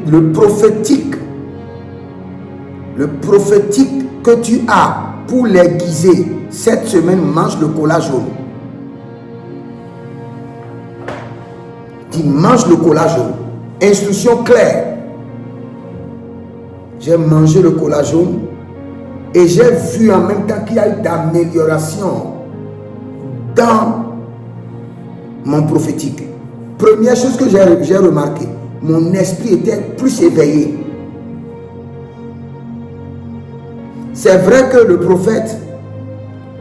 Speaker 1: le prophétique que tu as pour l'aiguiser, cette semaine, mange le cola jaune. Il mange le cola jaune. Instruction claire. J'ai mangé le cola jaune et j'ai vu en même temps qu'il y a eu d'amélioration dans mon prophétique. Première chose que j'ai remarqué, mon esprit était plus éveillé. C'est vrai que le prophète,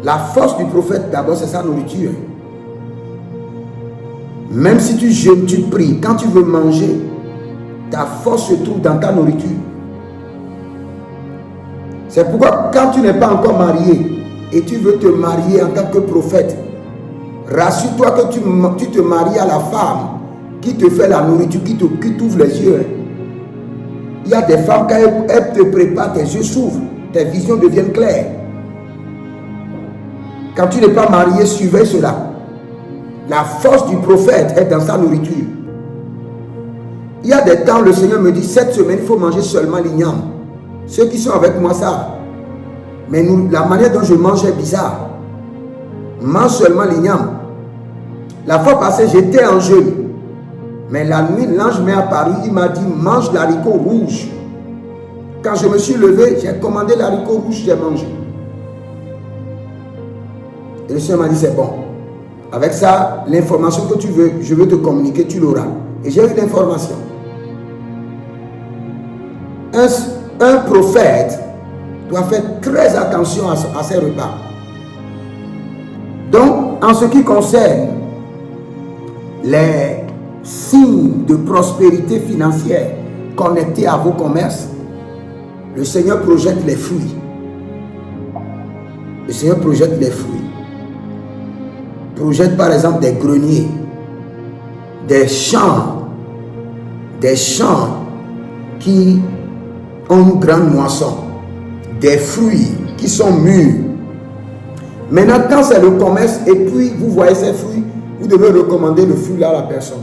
Speaker 1: la force du prophète d'abord c'est sa nourriture. Même si tu jeûnes, tu pries, quand tu veux manger, ta force se trouve dans ta nourriture. C'est pourquoi quand tu n'es pas encore marié et tu veux te marier en tant que prophète, rassure-toi que tu te maries à la femme qui te fait la nourriture, qui t'ouvre les yeux. Il y a des femmes, quand elles te préparent, tes yeux s'ouvrent, tes visions deviennent claires. Quand tu n'es pas marié, surveille cela. La force du prophète est dans sa nourriture. Il y a des temps, le Seigneur me dit, cette semaine, il faut manger seulement l'igname. Ceux qui sont avec moi savent. Mais la manière dont je mange est bizarre. Mange seulement l'igname. La fois passée, j'étais en jeûne. Mais la nuit, l'ange m'est apparu, il m'a dit, mange l'haricot rouge. Quand je me suis levé, j'ai commandé l'haricot rouge, j'ai mangé. Et le Seigneur m'a dit, c'est bon. Avec ça, l'information que tu veux, je veux te communiquer, tu l'auras. Et j'ai eu l'information. Un prophète doit faire très attention à ses repas. Donc, en ce qui concerne les signes de prospérité financière connectés à vos commerces, le Seigneur projette les fruits. Le Seigneur projette les fruits. Projette par exemple des greniers, des champs qui ont une grande moisson, des fruits qui sont mûrs. Maintenant, quand c'est le commerce et puis vous voyez ces fruits, vous devez recommander le fruit là à la personne.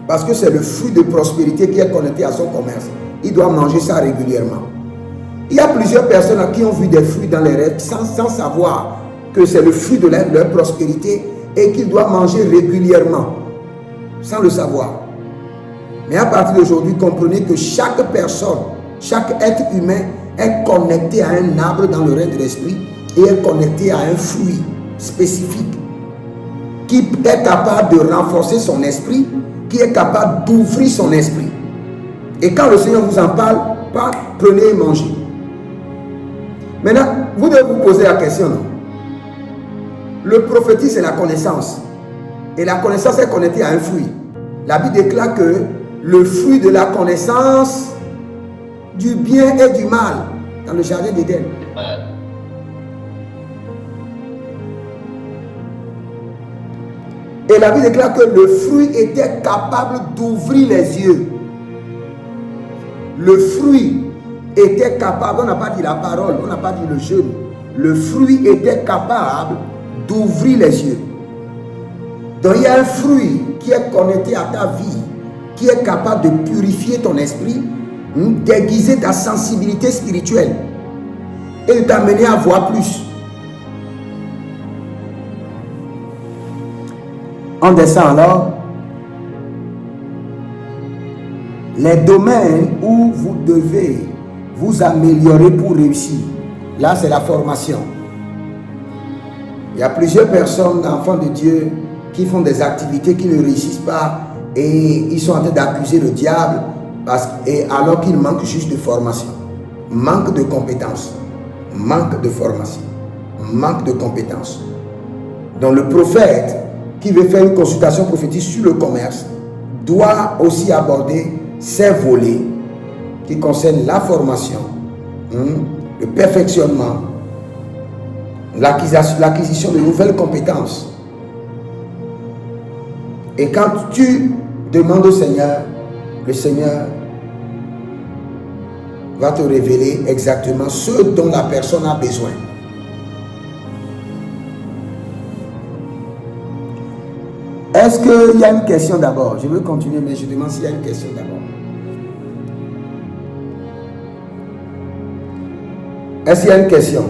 Speaker 1: Parce que c'est le fruit de prospérité qui est connecté à son commerce. Il doit manger ça régulièrement. Il y a plusieurs personnes qui ont vu des fruits dans les rêves sans savoir que c'est le fruit de leur prospérité et qu'ils doivent manger régulièrement, sans le savoir. Mais à partir d'aujourd'hui, comprenez que chaque personne, chaque être humain est connecté à un arbre dans le règne de l'esprit et est connecté à un fruit spécifique qui est capable de renforcer son esprit, qui est capable d'ouvrir son esprit. Et quand le Seigneur vous en parle, prenez et mangez. Maintenant, vous devez vous poser la question, non? Le prophétique, c'est la connaissance. Et la connaissance est connectée à un fruit. La Bible déclare que le fruit de la connaissance du bien et du mal dans le jardin d'Éden. Et la Bible déclare que le fruit était capable d'ouvrir les yeux. Le fruit était capable, on n'a pas dit la parole, on n'a pas dit le jeûne. Le fruit était capable d'ouvrir les yeux. Donc il y a un fruit qui est connecté à ta vie, qui est capable de purifier ton esprit, d'aiguiser ta sensibilité spirituelle et de t'amener à voir plus. On descend alors. Les domaines où vous devez vous améliorer pour réussir. Là, c'est la formation. Il y a plusieurs personnes, enfants de Dieu, qui font des activités qui ne réussissent pas et ils sont en train d'accuser le diable alors qu'ils manquent juste de formation, manque de compétences, manque de formation, manque de compétences. Donc le prophète qui veut faire une consultation prophétique sur le commerce doit aussi aborder ces volets qui concernent la formation, le perfectionnement, l'acquisition de nouvelles compétences. Et quand tu demandes au Seigneur, le Seigneur va te révéler exactement ce dont la personne a besoin. Est-ce qu'il y a une question d'abord? Je veux continuer, mais je demande s'il y a une question d'abord. Est-ce qu'il y a une question?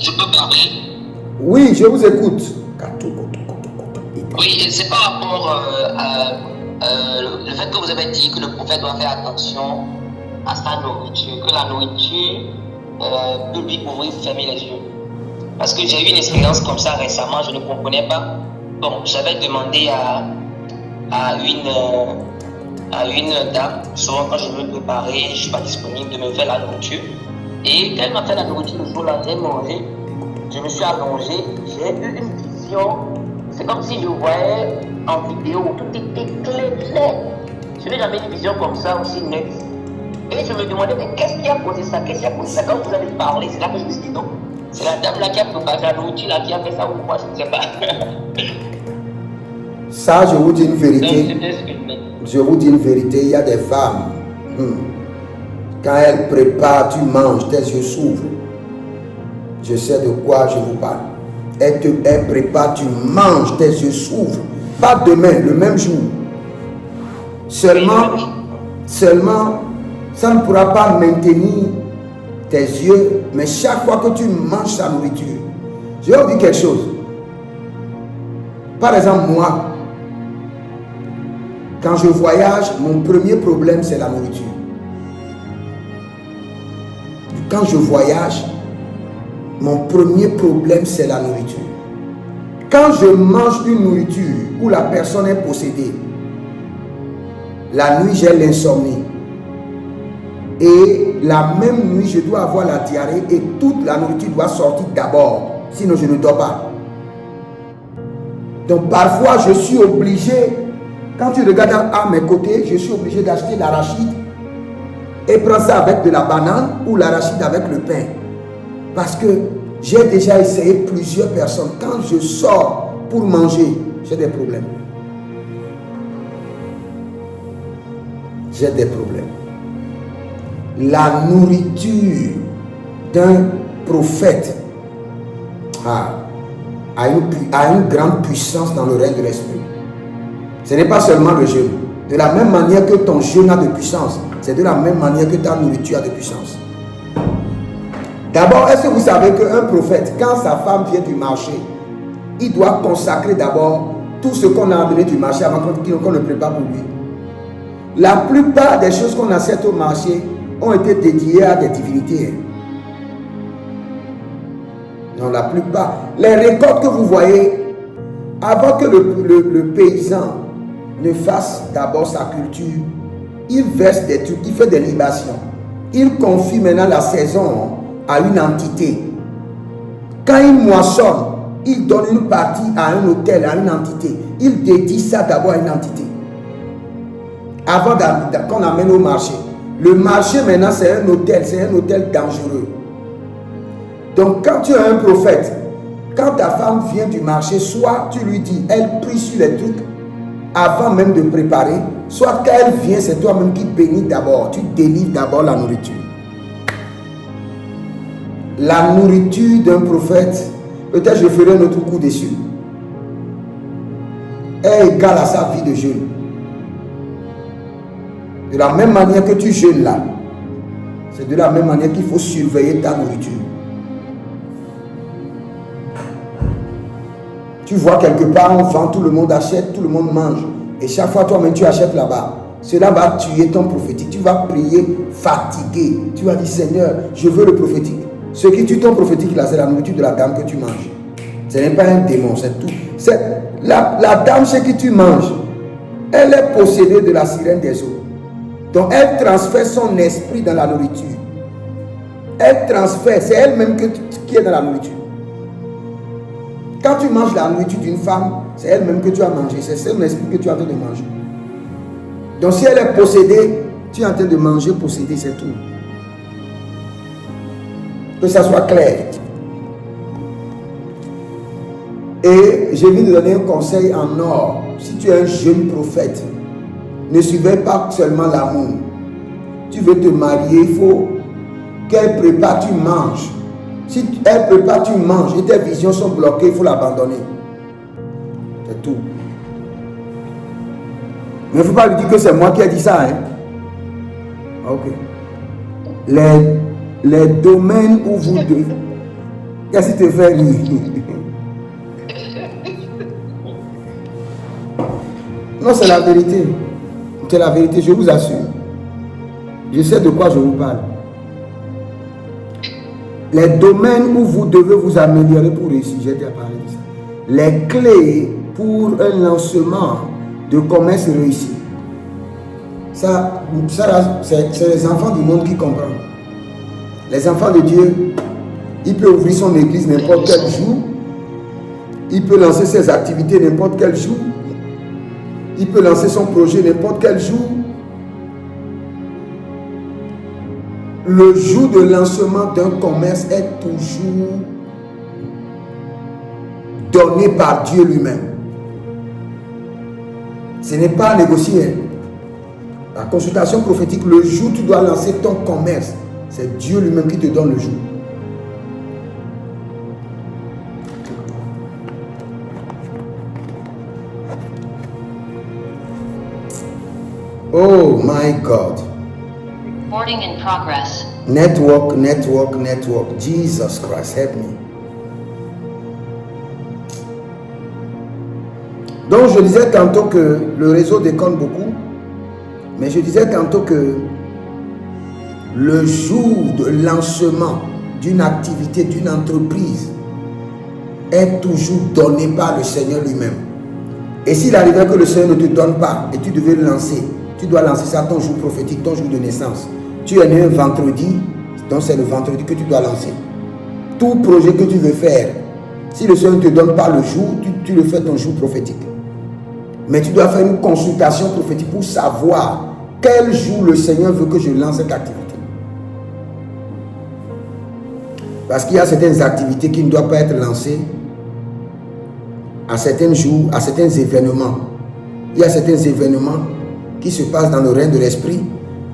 Speaker 3: Je peux parler?
Speaker 1: Oui, je vous écoute.
Speaker 3: Oui, c'est par rapport le fait que vous avez dit que le prophète doit faire attention à sa nourriture, que la nourriture peut lui ouvrir, fermer les yeux. Parce que j'ai eu une expérience comme ça récemment, je ne comprenais pas. Bon, j'avais demandé à une dame, souvent quand je veux me préparer, je ne suis pas disponible, de me faire la nourriture. Et quand elle m'a fait la nourriture le jour-là, j'ai mangé, je me suis allongé, j'ai eu une vision. C'est comme si je voyais en vidéo, tout était clair. Je n'ai jamais eu une vision comme ça aussi nette. Et je me demandais, mais qu'est-ce qui a causé ça? Quand vous avez parlé, c'est là que je me suis dit, non, c'est la dame là qui a préparé la nourriture, là, qui a fait ça ou quoi, je ne sais pas.
Speaker 1: Ça, je vous dis une vérité. Je vous dis une vérité, il y a des femmes. Quand elles préparent, tu manges, tes yeux s'ouvrent. Je sais de quoi je vous parle. Elle prépare, tu manges, tes yeux s'ouvrent. Pas demain, le même jour. Seulement, ça ne pourra pas maintenir tes yeux, mais chaque fois que tu manges sa nourriture, je vais vous dire quelque chose. Par exemple, moi, quand je voyage, mon premier problème, c'est la nourriture. Quand je voyage, mon premier problème, c'est la nourriture. Quand je mange une nourriture où la personne est possédée, la nuit, j'ai l'insomnie. Et la même nuit, je dois avoir la diarrhée et toute la nourriture doit sortir d'abord. Sinon, je ne dors pas. Donc, parfois, je suis obligé, quand tu regardes à mes côtés, je suis obligé d'acheter l'arachide et prendre ça avec de la banane ou l'arachide avec le pain. Parce que j'ai déjà essayé plusieurs personnes. Quand je sors pour manger, j'ai des problèmes. J'ai des problèmes. La nourriture d'un prophète a une grande puissance dans le règne de l'esprit. Ce n'est pas seulement le jeûne. De la même manière que ton jeûne a de puissance, c'est de la même manière que ta nourriture a de puissance. D'abord, est-ce que vous savez qu'un prophète, quand sa femme vient du marché, il doit consacrer d'abord tout ce qu'on a amené du marché avant qu'on le prépare pour lui. La plupart des choses qu'on achète au marché ont été dédiées à des divinités. Non, la plupart. Les récoltes que vous voyez, avant que le paysan ne fasse d'abord sa culture, il verse des trucs, il fait des libations. Il confie maintenant la saison à une entité. Quand il moissonne, il donne une partie à un hôtel, à une entité. Il dédie ça d'abord à une entité. Avant qu'on amène au marché. Le marché maintenant c'est un hôtel dangereux. Donc quand tu as un prophète, quand ta femme vient du marché, soit tu lui dis, elle prie sur les trucs avant même de préparer, soit quand elle vient, c'est toi-même qui bénis d'abord, tu délivres d'abord la nourriture. La nourriture d'un prophète, peut-être je ferai un autre coup dessus, est égale à sa vie de jeûne. De la même manière que tu jeûnes là, c'est de la même manière qu'il faut surveiller ta nourriture. Tu vois quelque part, on vend, tout le monde achète, tout le monde mange. Et chaque fois, toi-même, tu achètes là-bas. Cela va tuer ton prophétique. Tu vas prier fatigué. Tu vas dire, Seigneur, je veux le prophétique. Ce qui tue ton prophétique, là, c'est la nourriture de la dame que tu manges. Ce n'est pas un démon, c'est tout. La dame, ce que tu manges, elle est possédée de la sirène des eaux. Donc, elle transfère son esprit dans la nourriture. Elle transfère, c'est elle-même qui est dans la nourriture. Quand tu manges la nourriture d'une femme, c'est elle-même que tu as mangé. C'est son esprit que tu es en train de manger. Donc, si elle est possédée, tu es en train de manger possédée, c'est tout. Que ça soit clair. Et je viens de donner un conseil en or. Si tu es un jeune prophète, ne suivez pas seulement l'amour. Tu veux te marier, il faut qu'elle prépare, tu manges. Si elle prépare, tu manges et tes visions sont bloquées, il faut l'abandonner. C'est tout. Mais il ne faut pas lui dire que c'est moi qui ai dit ça. Hein? Ok. Les domaines où vous devez... Qu'est-ce qui te fait rire? Non, c'est la vérité. C'est la vérité, je vous assure. Je sais de quoi je vous parle. Les domaines où vous devez vous améliorer pour réussir, j'ai déjà parlé de ça. Les clés pour un lancement de commerce réussi. Ça c'est les enfants du monde qui comprennent. Les enfants de Dieu, il peut ouvrir son église n'importe quel jour. Il peut lancer ses activités n'importe quel jour. Il peut lancer son projet n'importe quel jour. Le jour de lancement d'un commerce est toujours donné par Dieu lui-même. Ce n'est pas négocié. La consultation prophétique, le jour où tu dois lancer ton commerce, c'est Dieu lui-même qui te donne le jour. Oh my God.
Speaker 4: Recording in progress.
Speaker 1: Network. Jesus Christ, help me. Donc je disais tantôt que le réseau déconne beaucoup, mais je disais tantôt que le jour de lancement d'une activité, d'une entreprise est toujours donné par le Seigneur lui-même. Et s'il arrivait que le Seigneur ne te donne pas et tu devais le lancer, tu dois lancer ça ton jour prophétique, ton jour de naissance. Tu es né un vendredi, donc c'est le vendredi que tu dois lancer. Tout projet que tu veux faire, si le Seigneur ne te donne pas le jour, tu le fais ton jour prophétique. Mais tu dois faire une consultation prophétique pour savoir quel jour le Seigneur veut que je lance cette activité. Parce qu'il y a certaines activités qui ne doivent pas être lancées à certains jours, à certains événements. Il y a certains événements qui se passent dans le règne de l'esprit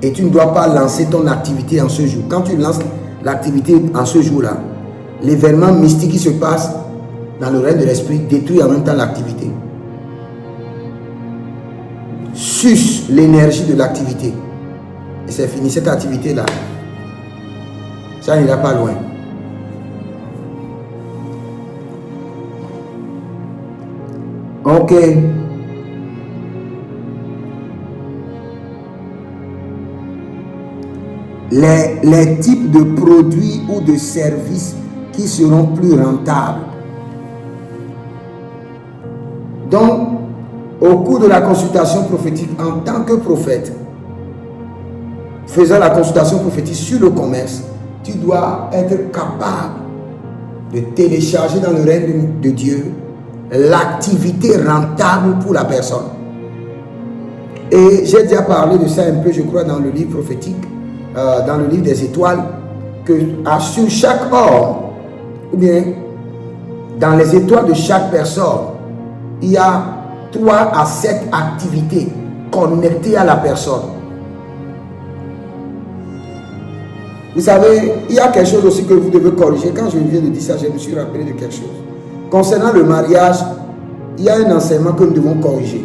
Speaker 1: et tu ne dois pas lancer ton activité en ce jour. Quand tu lances l'activité en ce jour-là, l'événement mystique qui se passe dans le règne de l'esprit détruit en même temps l'activité. Suce l'énergie de l'activité. Et c'est fini, cette activité-là, ça n'ira pas loin. Ok. Les types de produits ou de services qui seront plus rentables. Donc, au cours de la consultation prophétique, en tant que prophète, faisant la consultation prophétique sur le commerce, tu dois être capable de télécharger dans le règne de Dieu l'activité rentable pour la personne. Et j'ai déjà parlé de ça un peu, je crois, dans le livre prophétique, dans le livre des étoiles, que sur chaque homme, ou bien dans les étoiles de chaque personne, il y a 3 à 7 activités connectées à la personne. Vous savez, il y a quelque chose aussi que vous devez corriger. Quand je viens de dire ça, je me suis rappelé de quelque chose. Concernant le mariage, il y a un enseignement que nous devons corriger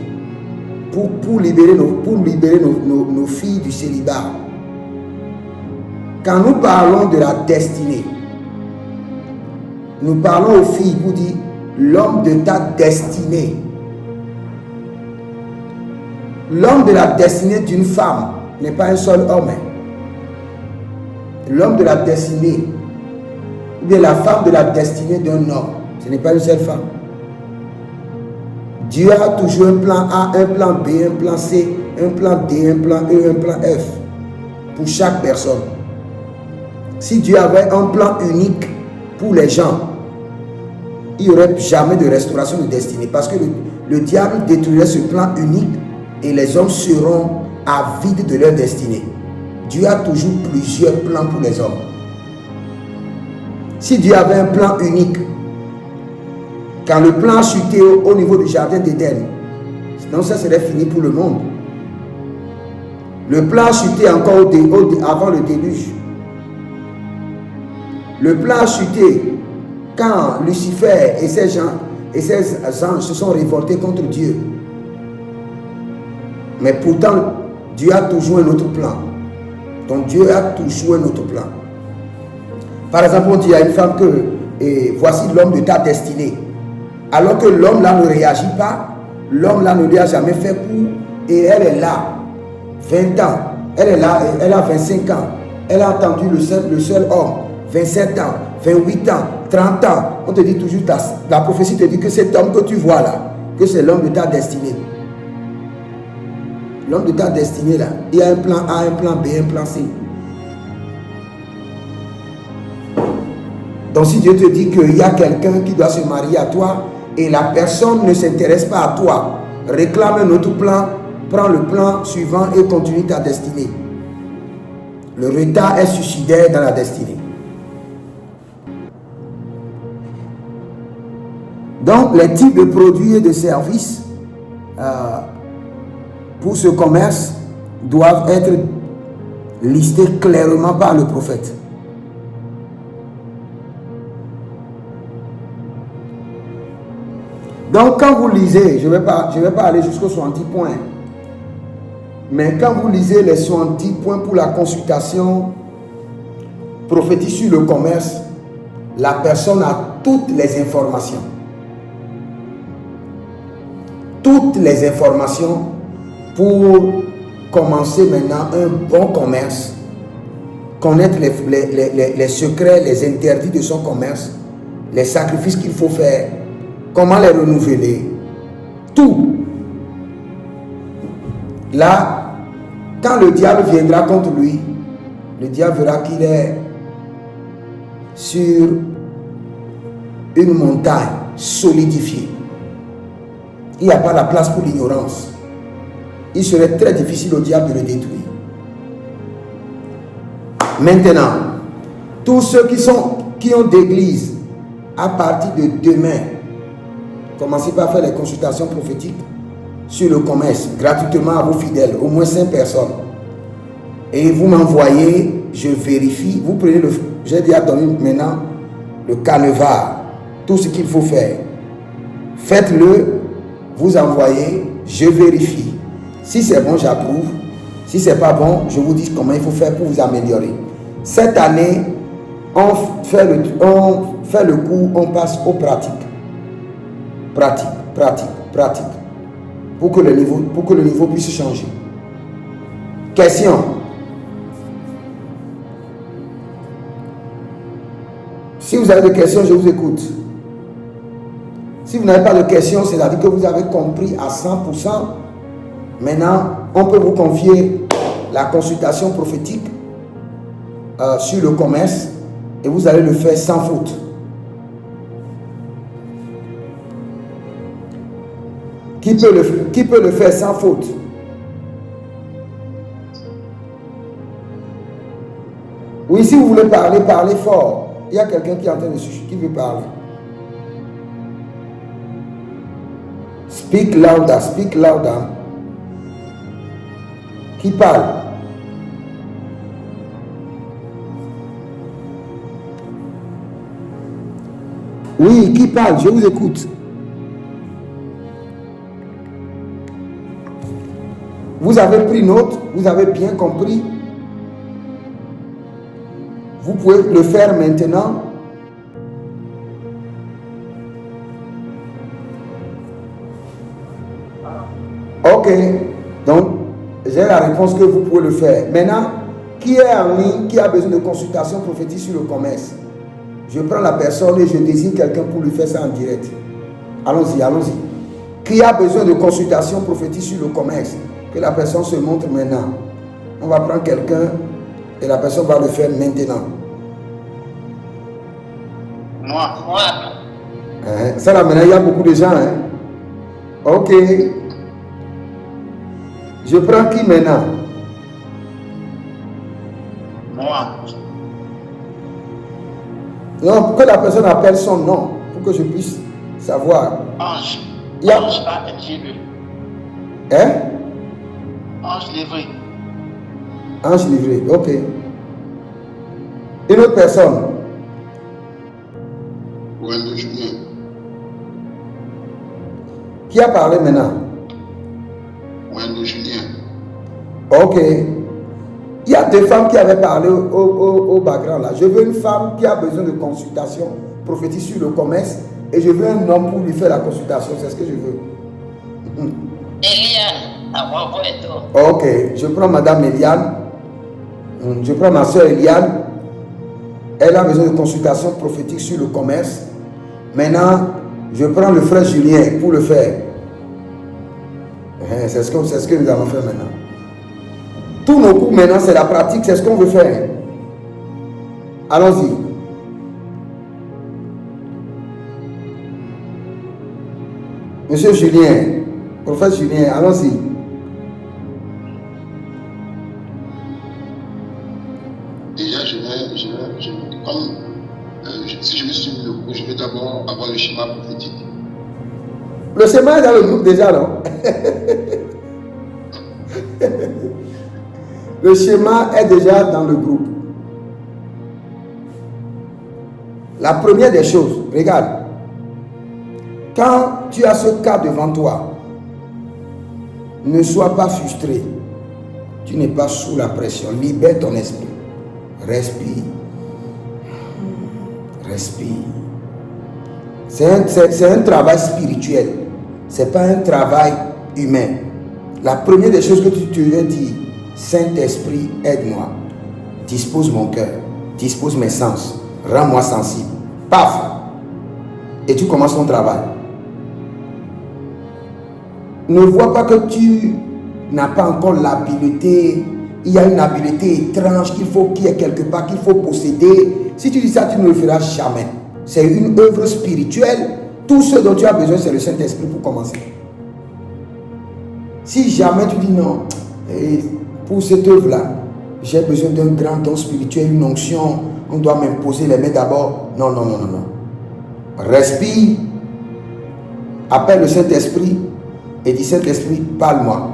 Speaker 1: pour libérer nos filles du célibat. Quand nous parlons de la destinée, nous parlons aux filles pour dire l'homme de ta destinée. L'homme de la destinée d'une femme n'est pas un seul homme. L'homme de la destinée, ou bien la femme de la destinée d'un homme, ce n'est pas une seule femme. Dieu a toujours un plan A, un plan B, un plan C, un plan D, un plan E, un plan F pour chaque personne. Si Dieu avait un plan unique pour les gens, il n'y aurait jamais de restauration de destinée, parce que le diable détruirait ce plan unique et les hommes seront avides de leur destinée. Dieu a toujours plusieurs plans pour les hommes. Si Dieu avait un plan unique, quand le plan a chuté au niveau du jardin d'Éden, sinon ça serait fini pour le monde. Le plan a chuté encore avant le déluge. Le plan a chuté quand Lucifer et ses anges se sont révoltés contre Dieu. Mais pourtant, Dieu a toujours un autre plan. Donc Dieu a toujours un autre plan. Par exemple, on dit à une femme que voici l'homme de ta destinée. Alors que l'homme là ne réagit pas, l'homme là ne lui a jamais fait coup, et elle est là, 20 ans, elle est là, elle a 25 ans, elle a entendu le seul homme, 27 ans, 28 ans, 30 ans. On te dit toujours, la prophétie te dit que cet homme que tu vois là, que c'est l'homme de ta destinée. L'homme de ta destinée là, il y a un plan A, un plan B, un plan C. Donc si Dieu te dit qu'il y a quelqu'un qui doit se marier à toi et la personne ne s'intéresse pas à toi, réclame un autre plan, prends le plan suivant et continue ta destinée. Le retard est suicidaire dans la destinée. Donc les types de produits et de services pour ce commerce doivent être listés clairement par le prophète. Donc quand vous lisez, je vais pas aller jusqu'aux 70 points, mais quand vous lisez les 70 points pour la consultation prophétique sur le commerce, la personne a toutes les informations. Toutes les informations pour commencer maintenant un bon commerce, connaître les secrets, les interdits de son commerce, les sacrifices qu'il faut faire, comment les renouveler, tout. Là, quand le diable viendra contre lui, le diable verra qu'il est sur une montagne solidifiée. Il n'y a pas la place pour l'ignorance. Il serait très difficile au diable de le détruire. Maintenant, tous ceux qui ont d'église, à partir de demain, commencez par faire les consultations prophétiques sur le commerce, gratuitement à vos fidèles, au moins 5 personnes. Et vous m'envoyez, je vérifie, vous prenez j'ai déjà donné maintenant le canevas, tout ce qu'il faut faire. Faites-le, vous envoyez, je vérifie. Si c'est bon, j'approuve. Si c'est pas bon, je vous dis comment il faut faire pour vous améliorer. Cette année, on fait le cours, on passe aux pratiques. Pratique. Pour que le niveau puisse changer. Question. Si vous avez des questions, je vous écoute. Si vous n'avez pas de questions, c'est-à-dire que vous avez compris à 100%. Maintenant, on peut vous confier la consultation prophétique sur le commerce et vous allez le faire sans faute. Qui peut le faire sans faute? Oui, si vous voulez parler, parlez fort. Il y a quelqu'un qui est en train de chuchoter, qui veut parler. Speak louder. Qui parle? Oui, qui parle? Je vous écoute. Vous avez pris note, vous avez bien compris. Vous pouvez le faire maintenant. Ok. Donc, j'ai la réponse que vous pouvez le faire. Maintenant, qui est en ligne, qui a besoin de consultation prophétique sur le commerce? Je prends la personne et je désigne quelqu'un pour lui faire ça en direct. Allons-y, allons-y. Qui a besoin de consultation prophétique sur le commerce? Que la personne se montre maintenant. On va prendre quelqu'un et la personne va le faire maintenant.
Speaker 3: Moi.
Speaker 1: Ça là maintenant, il y a beaucoup de gens. Hein? Ok. Je prends qui maintenant?
Speaker 3: Moi.
Speaker 1: Non, que la personne appelle son nom pour que je puisse savoir.
Speaker 3: Ange.
Speaker 1: Yeah.
Speaker 3: Ange livré.
Speaker 1: Hein?
Speaker 3: Ange livré.
Speaker 1: Ange livré, ok. Une autre personne?
Speaker 5: Wendell Julien.
Speaker 1: Qui a parlé maintenant?
Speaker 5: Wendell Julien.
Speaker 1: Ok. Il y a deux femmes qui avaient parlé au background là. Je veux une femme qui a besoin de consultation prophétique sur le commerce et je veux un homme pour lui faire la consultation. C'est ce que je veux.
Speaker 3: Eliane.
Speaker 1: Ok. Je prends Madame Eliane. Je prends ma soeur Eliane. Elle a besoin de consultation prophétique sur le commerce. Maintenant, je prends le frère Julien pour le faire. C'est ce que nous allons faire maintenant. Tous nos cours maintenant, c'est la pratique, c'est ce qu'on veut faire. Allons-y. Monsieur Julien, prophète Julien, allons-y.
Speaker 5: Déjà, si je me suis mis le coup, je vais d'abord avoir le schéma prophétique.
Speaker 1: Le schéma est dans le groupe déjà, non? Le schéma est déjà dans le groupe. La première des choses, regarde. Quand tu as ce cas devant toi, ne sois pas frustré. Tu n'es pas sous la pression. Libère ton esprit. Respire. Respire. C'est un travail spirituel. Ce n'est pas un travail humain. La première des choses que tu devais dire, Saint-Esprit, aide-moi. Dispose mon cœur. Dispose mes sens. Rends-moi sensible. Paf! Et tu commences ton travail. Ne vois pas que tu n'as pas encore l'habileté. Il y a une habileté étrange qu'il y ait quelque part, qu'il faut posséder. Si tu dis ça, tu ne le feras jamais. C'est une œuvre spirituelle. Tout ce dont tu as besoin, c'est le Saint-Esprit pour commencer. Si jamais tu dis non, pour cette œuvre-là, j'ai besoin d'un grand don spirituel, une onction, on doit m'imposer les mains d'abord. Non, non, non, non, non. Respire, appelle le Saint-Esprit et dis Saint-Esprit, parle-moi.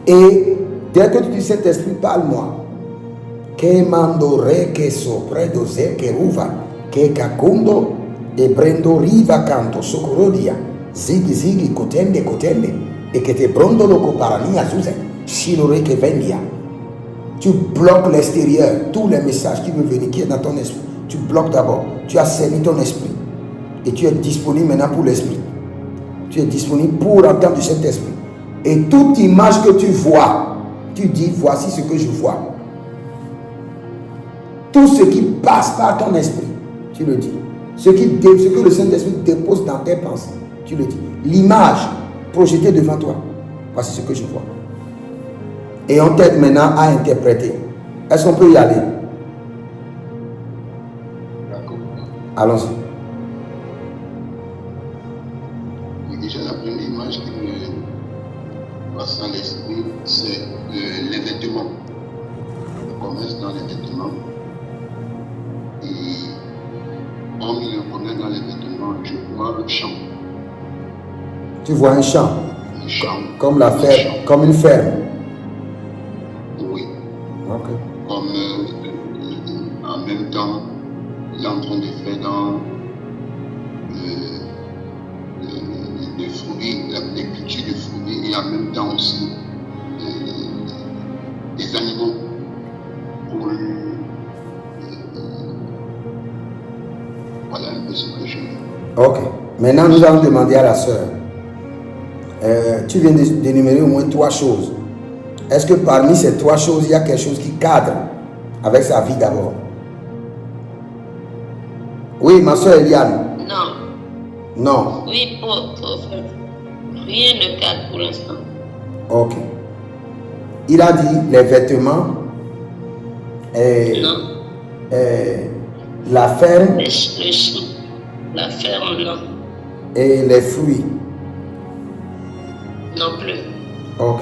Speaker 1: Et dès que tu dis Saint-Esprit, parle-moi. Que mandore que sopredoze que ruva que cacundo e prendo riva canto socorodia zigi zigi cotende et que te brondolo coparania zuse chilore que vendia. Tu bloques l'extérieur, tous les messages qui veulent venir, qui est dans ton esprit. Tu bloques d'abord. Tu as cerné ton esprit. Et tu es disponible maintenant pour l'esprit. Tu es disponible pour entendre du Saint-Esprit. Et toute image que tu vois, tu dis, voici ce que je vois. Tout ce qui passe par ton esprit, tu le dis. Ce que le Saint-Esprit dépose dans tes pensées, tu le dis. L'image projetée devant toi, voici ce que je vois. Et on t'aide maintenant à interpréter. Est-ce qu'on peut y aller?
Speaker 5: D'accord.
Speaker 1: Allons-y.
Speaker 5: Oui, déjà, la première image qui me passe à l'esprit, c'est les vêtements. Le commerce dans les vêtements. Et parmi le commerce dans les vêtements, je vois le champ.
Speaker 1: Tu vois un champ,
Speaker 5: Un champ.
Speaker 1: comme la ferme, comme une ferme.
Speaker 5: Oui.
Speaker 1: Ok.
Speaker 5: Comme en même temps, il est en train de faire dans les fruits, les cultures de fruits et en même temps aussi des animaux. Voilà un peu ce que je veux.
Speaker 1: Ok. Maintenant, nous allons demander à la sœur. Tu viens d'énumérer au moins 3 choses. Est-ce que parmi ces 3 choses, il y a quelque chose qui cadre avec sa vie d'abord? Oui, ma soeur Eliane.
Speaker 2: Non.
Speaker 1: Non.
Speaker 2: Oui, rien ne cadre pour l'instant.
Speaker 1: Ok. Il a dit les vêtements,
Speaker 2: Non.
Speaker 1: la ferme
Speaker 2: Le champ, la ferme, non.
Speaker 1: et les fruits.
Speaker 2: Non plus.
Speaker 1: Ok.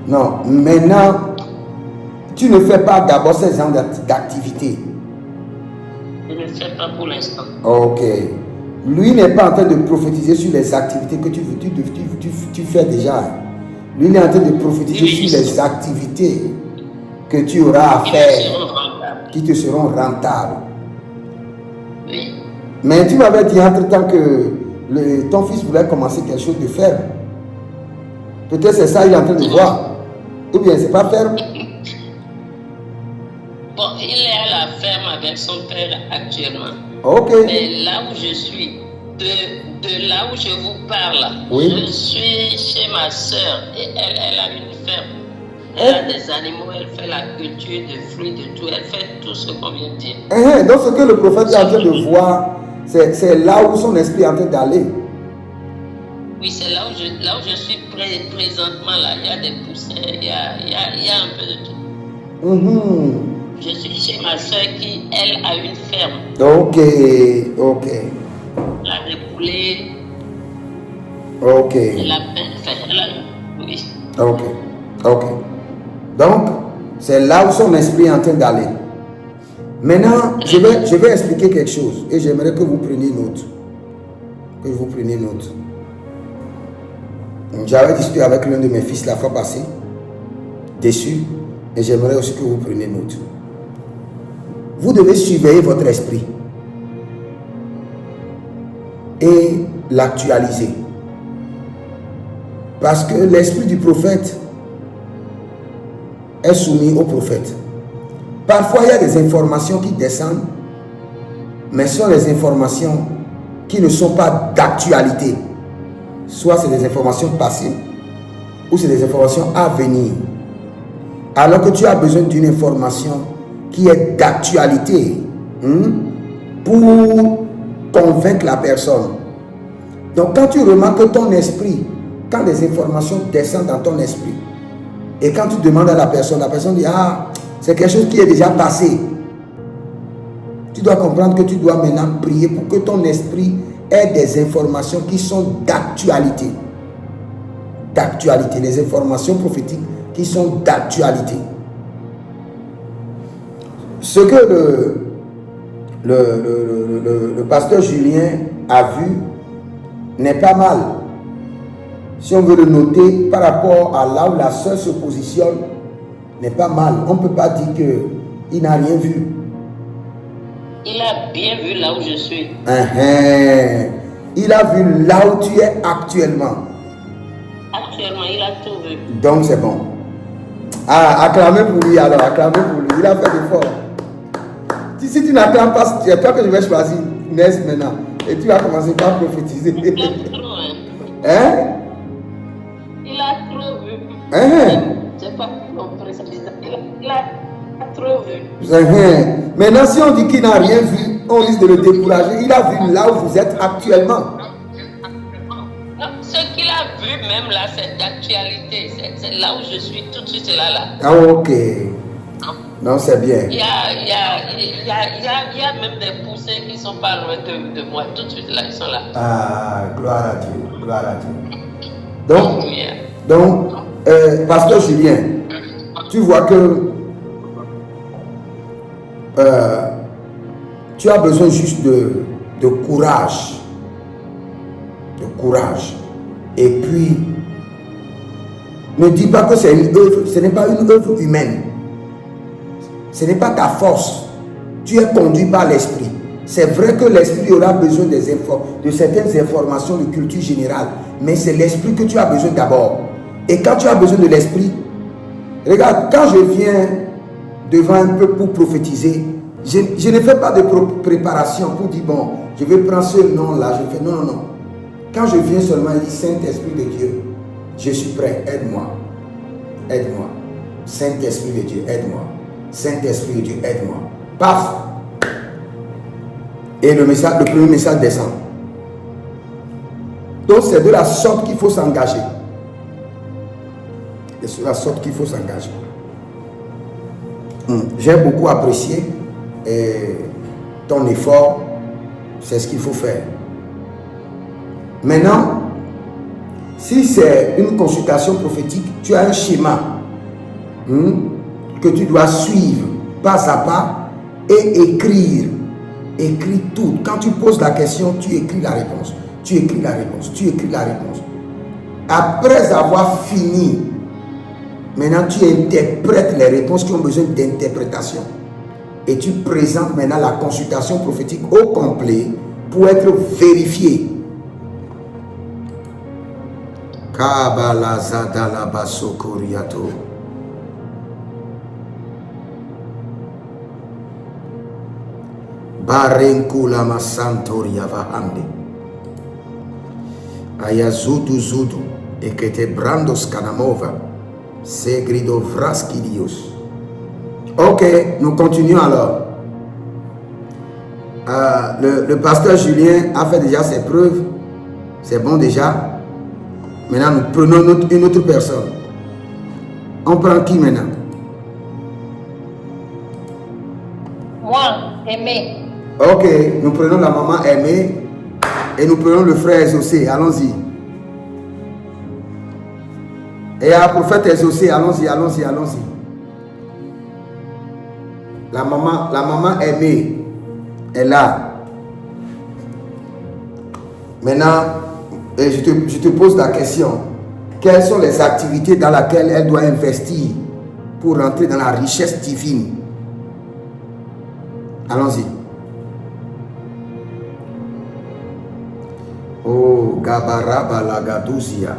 Speaker 1: Non, maintenant, tu ne fais pas d'abord ces genres d'activités.
Speaker 2: Je ne fais pas pour l'instant.
Speaker 1: Ok. Lui n'est pas en train de prophétiser sur les activités que tu fais déjà. Lui il est en train de prophétiser sur les activités que tu auras à faire, qui te seront rentables.
Speaker 2: Oui.
Speaker 1: Mais tu m'avais dit entre-temps que ton fils voulait commencer quelque chose de ferme. Peut-être c'est ça qu'il est en train de voir. Ou bien c'est pas ferme.
Speaker 2: Bon, il est à la ferme avec son père actuellement.
Speaker 1: Ok.
Speaker 2: Mais là où je suis, de là où je vous parle,
Speaker 1: Oui.
Speaker 2: je suis chez ma soeur et elle a une ferme. Elle a des animaux, elle fait la culture de fruits, de tout, elle fait tout ce qu'on vient de dire.
Speaker 1: Donc ce que le prophète est en train de voir, c'est là où son esprit est en train d'aller.
Speaker 2: Oui, c'est là où je suis présentement là. Il y a des poussins, il y a un peu de tout. Je suis chez ma soeur qui, elle, a une ferme.
Speaker 1: Ok.
Speaker 2: Elle a des poulets.
Speaker 1: Ok.
Speaker 2: Elle a oui.
Speaker 1: Ok. Donc, c'est là où son esprit est en train d'aller. Maintenant, je vais expliquer quelque chose et j'aimerais que vous preniez note. Que vous preniez note. J'avais discuté avec l'un de mes fils la fois passée, dessus, et j'aimerais aussi que vous preniez note. Vous devez surveiller votre esprit et l'actualiser. Parce que l'esprit du prophète est soumis au prophète. Parfois, il y a des informations qui descendent, mais ce sont des informations qui ne sont pas d'actualité. Soit c'est des informations passées, ou c'est des informations à venir. Alors que tu as besoin d'une information qui est d'actualité pour convaincre la personne. Donc quand tu remarques que ton esprit, quand des informations descendent dans ton esprit, et quand tu demandes à la personne dit, ah, c'est quelque chose qui est déjà passé. Tu dois comprendre que tu dois maintenant prier pour que ton esprit ait des informations qui sont d'actualité. D'actualité, les informations prophétiques qui sont d'actualité. Ce que le pasteur Julien a vu n'est pas mal. Si on veut le noter par rapport à là où la sœur se positionne, n'est pas mal. On ne peut pas dire qu'il n'a rien vu.
Speaker 2: Il a bien vu là où je suis.
Speaker 1: Il a vu là où tu es actuellement.
Speaker 2: Actuellement, il a tout vu.
Speaker 1: Donc c'est bon. Ah, acclamez pour lui alors, acclamez pour lui. Il a fait l'effort. Si tu n'acclames pas, c'est toi que je vais choisir Inès maintenant. Et tu vas commencer par prophétiser.
Speaker 2: Il a trop,
Speaker 1: hein?
Speaker 2: Il a trop vu. Je n'ai pas compris ça. Il a trop vu.
Speaker 1: Maintenant, si on dit qu'il n'a rien vu, on risque de le décourager. Il a vu là où vous êtes actuellement.
Speaker 2: Ce qu'il a vu même là, c'est d'actualité. C'est là où je suis tout de suite, c'est là.
Speaker 1: Ah, ok. Non, c'est bien.
Speaker 2: Il y a même des poussins qui ne sont pas loin de moi. Tout de suite là, ils sont là.
Speaker 1: Ah, gloire à Dieu. Gloire à Dieu. Donc, pasteur Julien, tu vois que tu as besoin juste de courage. De courage. Et puis, ne dis pas que c'est une œuvre, ce n'est pas une œuvre humaine. Ce n'est pas ta force. Tu es conduit par l'esprit. C'est vrai que l'esprit aura besoin de certaines informations de culture générale, mais c'est l'esprit que tu as besoin d'abord. Et quand tu as besoin de l'esprit, regarde, quand je viens devant un peu pour prophétiser, je ne fais pas de préparation pour dire, bon, je vais prendre ce nom-là. Je fais non, non, non. Quand je viens seulement, il dit Saint-Esprit de Dieu, je suis prêt, aide-moi. Aide-moi. Saint-Esprit de Dieu, aide-moi. Saint-Esprit de Dieu, aide-moi. Paf! Et le premier message descend. Donc c'est de la sorte qu'il faut s'engager. C'est de la sorte qu'il faut s'engager. J'ai beaucoup apprécié ton effort. C'est ce qu'il faut faire. Maintenant, si c'est une consultation prophétique, tu as un schéma que tu dois suivre pas à pas et écrire. Écris tout. Quand tu poses la question, tu écris la réponse. Tu écris la réponse. Tu écris la réponse. Après avoir fini, maintenant tu interprètes les réponses qui ont besoin d'interprétation. Et tu présentes maintenant la consultation prophétique au complet pour être vérifié. Kabbalah Zadala Basokoriato. Barenkula Masantoria Vahande. Ayazudu Zudu. Ekete Brandos Kanamova. Segrido Vraskidios. Ok, nous continuons alors. Le pasteur Julien a fait déjà ses preuves. C'est bon déjà. Maintenant, nous prenons une autre personne. On prend qui maintenant?
Speaker 4: Moi, Aimé.
Speaker 1: Ok, nous prenons la maman Aimée et nous prenons le frère Exaucé. Allons-y. Et à prophète Exaucé, allons-y, allons-y, allons-y. La maman Aimée est là. Maintenant, je te pose la question. Quelles sont les activités dans lesquelles elle doit investir pour rentrer dans la richesse divine? Allons-y. Oh, Gabaraba Lagaduzia.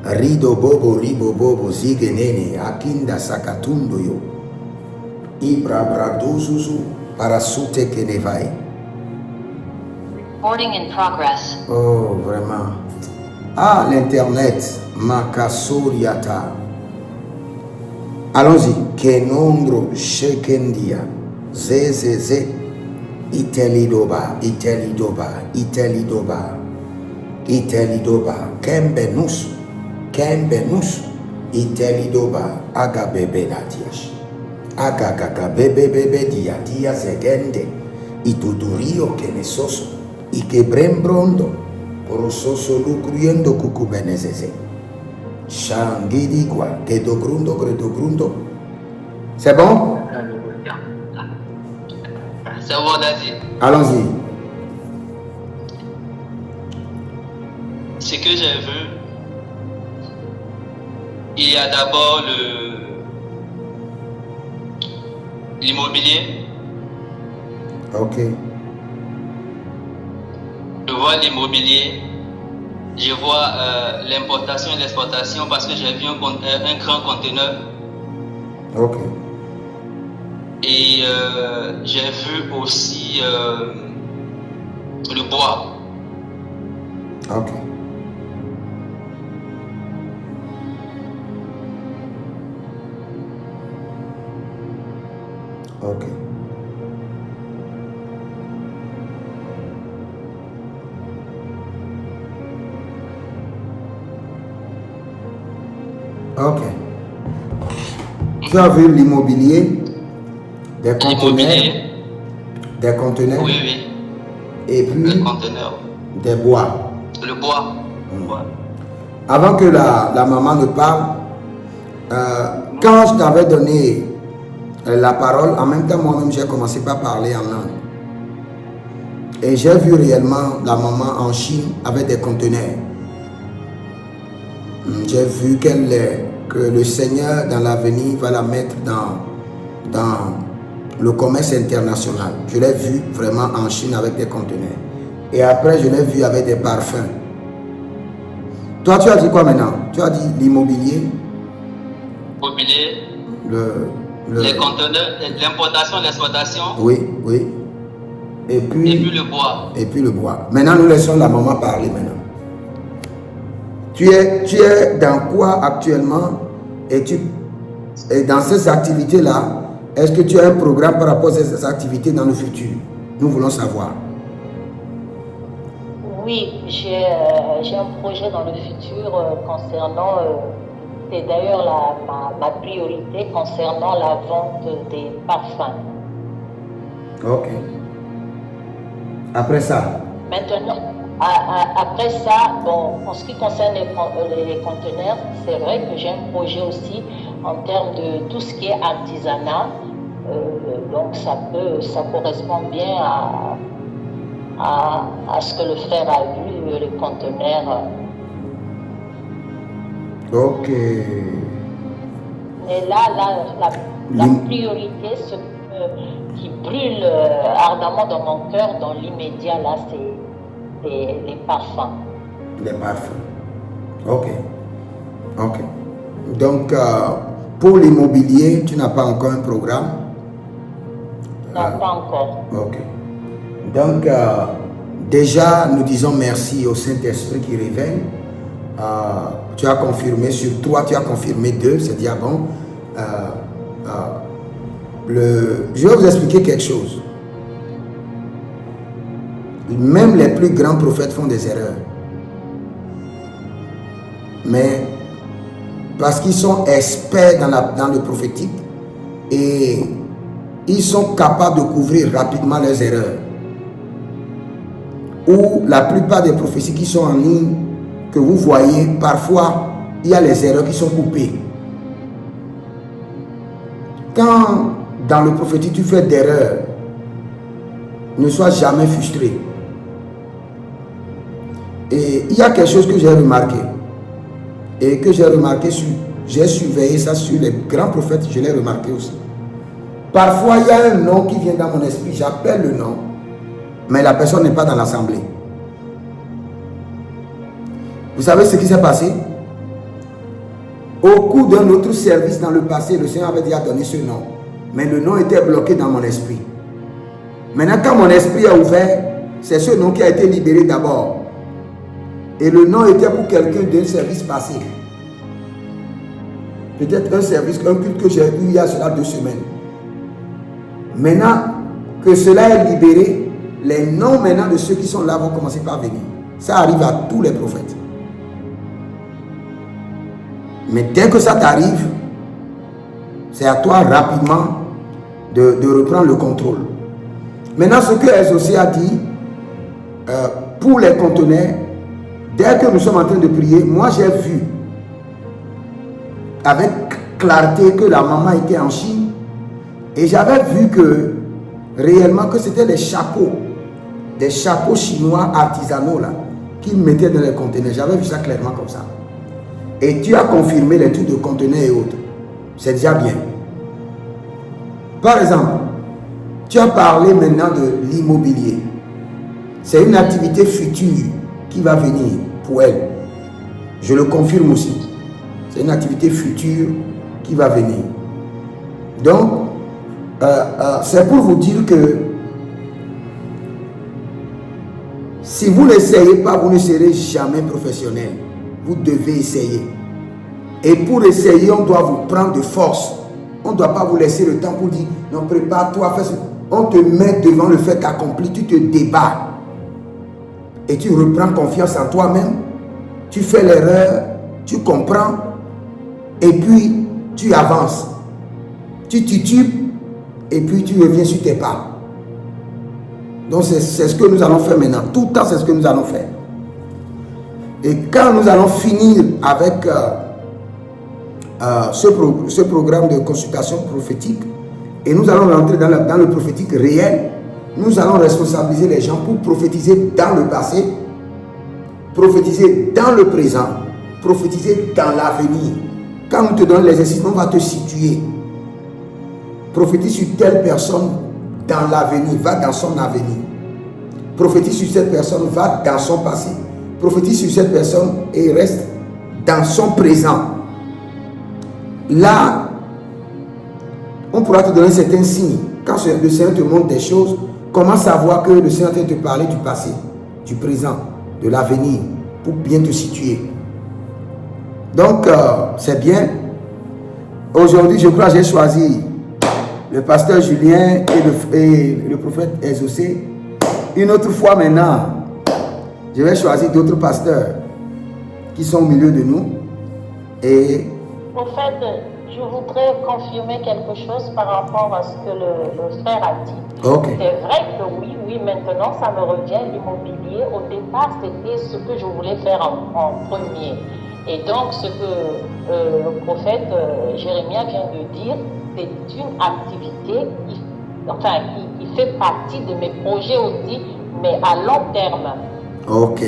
Speaker 1: Rido Bobo, Ribo Bobo, Zigenene, Akinda Sakatundo yo. Ibra Braduzuzu, Parasute Kenevai.
Speaker 4: Recording in progress.
Speaker 1: Oh, vraiment. Ah, l'Internet. Makasoriata. Allons-y. Kenondro Shekendia. Zezeze. Itelidoba. Itelidoba. Itelidoba. Itelidoba. Kembenus. Kembenus. Itelidoba. Agabebe Natiash. Agagaga bebe bebe dia zegende. Itudurio kenesoso. Ike brembrondo. Porososo lucruyendo cucubenezeze. Shangidigua. Gedogrundo gredogrundo. C'est bon?
Speaker 3: C'est bon, Daddy.
Speaker 1: Allons-y.
Speaker 3: Ce que j'ai vu, il y a d'abord l'immobilier.
Speaker 1: Ok.
Speaker 3: Je vois l'immobilier, je vois l'importation et l'exportation parce que j'ai vu un grand conteneur.
Speaker 1: Ok.
Speaker 3: Et j'ai vu aussi le bois.
Speaker 1: Ok. Ok. Ok. Tu as vu l'immobilier, des conteneurs,
Speaker 3: Oui, oui.
Speaker 1: et puis
Speaker 3: Le conteneur.
Speaker 1: des bois.
Speaker 3: Le bois.
Speaker 1: Avant que la maman ne parle, quand je t'avais donné la parole, en même temps moi-même j'ai commencé par parler en langue. Et j'ai vu réellement la maman en Chine avec des conteneurs. J'ai vu que le Seigneur dans l'avenir va la mettre dans le commerce international. Je l'ai vu vraiment en Chine avec des conteneurs. Et après je l'ai vu avec des parfums. Toi tu as dit quoi maintenant? Tu as dit l'immobilier?
Speaker 3: Les conteneurs, l'importation, l'exportation.
Speaker 1: Oui, oui. Et puis
Speaker 3: le bois.
Speaker 1: Et puis le bois. Maintenant, nous laissons la maman parler maintenant. Tu es dans quoi actuellement? Et dans ces activités-là, est-ce que tu as un programme par rapport à ces activités dans le futur? Nous voulons savoir.
Speaker 4: Oui, j'ai un projet dans le futur concernant, c'est d'ailleurs ma priorité concernant la vente des parfums.
Speaker 1: Ok. Après ça?
Speaker 4: Maintenant, après ça, bon, en ce qui concerne les conteneurs, c'est vrai que j'ai un projet aussi en termes de tout ce qui est artisanat. Donc ça correspond bien à ce que le frère a vu, les conteneurs.
Speaker 1: Ok.
Speaker 4: Mais là, la priorité, ce qui brûle ardemment dans mon cœur, dans l'immédiat, là, c'est les parfums.
Speaker 1: Les parfums. Ok. Ok. Donc, pour l'immobilier, tu n'as pas encore un programme?
Speaker 4: Non, pas encore.
Speaker 1: Ok. Donc, déjà, nous disons merci au Saint-Esprit qui révèle. Tu as confirmé, sur 3, tu as confirmé 2, c'est dire bon. Je vais vous expliquer quelque chose. Même les plus grands prophètes font des erreurs. Mais parce qu'ils sont experts dans le prophétique et ils sont capables de couvrir rapidement leurs erreurs. Ou la plupart des prophéties qui sont en ligne, que vous voyez, parfois, il y a les erreurs qui sont coupées. Quand dans le prophétique tu fais d'erreurs, ne sois jamais frustré. Et il y a quelque chose que j'ai remarqué. Et que j'ai remarqué, j'ai surveillé ça sur les grands prophètes, je l'ai remarqué aussi. Parfois, il y a un nom qui vient dans mon esprit, j'appelle le nom, mais la personne n'est pas dans l'assemblée. Vous savez ce qui s'est passé? Au cours d'un autre service dans le passé, le Seigneur avait déjà donné ce nom, mais le nom était bloqué dans mon esprit. Maintenant, quand mon esprit a ouvert, c'est ce nom qui a été libéré d'abord. Et le nom était pour quelqu'un d'un service passé. Peut-être un service, un culte que j'ai eu il y a cela 2 semaines. Maintenant que cela est libéré, les noms maintenant de ceux qui sont là vont commencer par venir. Ça arrive à tous les prophètes. Mais dès que ça t'arrive, c'est à toi rapidement de reprendre le contrôle. Maintenant, ce que Exaucé a dit, pour les conteneurs, dès que nous sommes en train de prier, moi j'ai vu avec clarté que la maman était en Chine et j'avais vu que réellement que c'était des chapeaux chinois artisanaux là qu'ils mettaient dans les conteneurs. J'avais vu ça clairement comme ça. Et tu as confirmé les trucs de conteneurs et autres. C'est déjà bien. Par exemple, tu as parlé maintenant de l'immobilier. C'est une activité future qui va venir pour elle. Je le confirme aussi. C'est une activité future qui va venir. Donc, c'est pour vous dire que si vous n'essayez pas, vous ne serez jamais professionnel. Vous devez essayer. Et pour essayer, on doit vous prendre de force. On ne doit pas vous laisser le temps pour dire, non, prépare-toi, fais ça. On te met devant le fait accompli, tu te débats. Et tu reprends confiance en toi-même. Tu fais l'erreur, tu comprends. Et puis, tu avances. Tu titubes. Et puis, tu reviens sur tes pas. Donc, c'est ce que nous allons faire maintenant. Tout le temps, c'est ce que nous allons faire. Et quand nous allons finir avec ce programme de consultation prophétique, et nous allons rentrer dans le prophétique réel, nous allons responsabiliser les gens pour prophétiser dans le passé, prophétiser dans le présent, prophétiser dans l'avenir. Quand on te donne l'exercice, on va te situer. Prophétise sur telle personne dans l'avenir, va dans son avenir. Prophétise sur cette personne, va dans son passé. Prophétise sur cette personne et reste dans son présent. Là, on pourra te donner certains signes. Quand le Seigneur te montre des choses, Comment savoir que le Seigneur est en train de te parler du passé, du présent, de l'avenir, pour bien te situer? Donc, c'est bien. Aujourd'hui, je crois que j'ai choisi le pasteur Julien et le prophète Exaucé. Une autre fois maintenant, je vais choisir d'autres pasteurs qui sont au milieu de nous. Et
Speaker 4: au fait, je voudrais confirmer quelque chose par rapport à ce que le frère a dit.
Speaker 1: Okay.
Speaker 4: C'est vrai que oui, maintenant ça me revient, l'immobilier. Au départ, c'était ce que je voulais faire en premier. Et donc, ce que le prophète Jérémie vient de dire, c'est une activité qui fait partie de mes projets aussi, mais à long terme.
Speaker 1: Ok,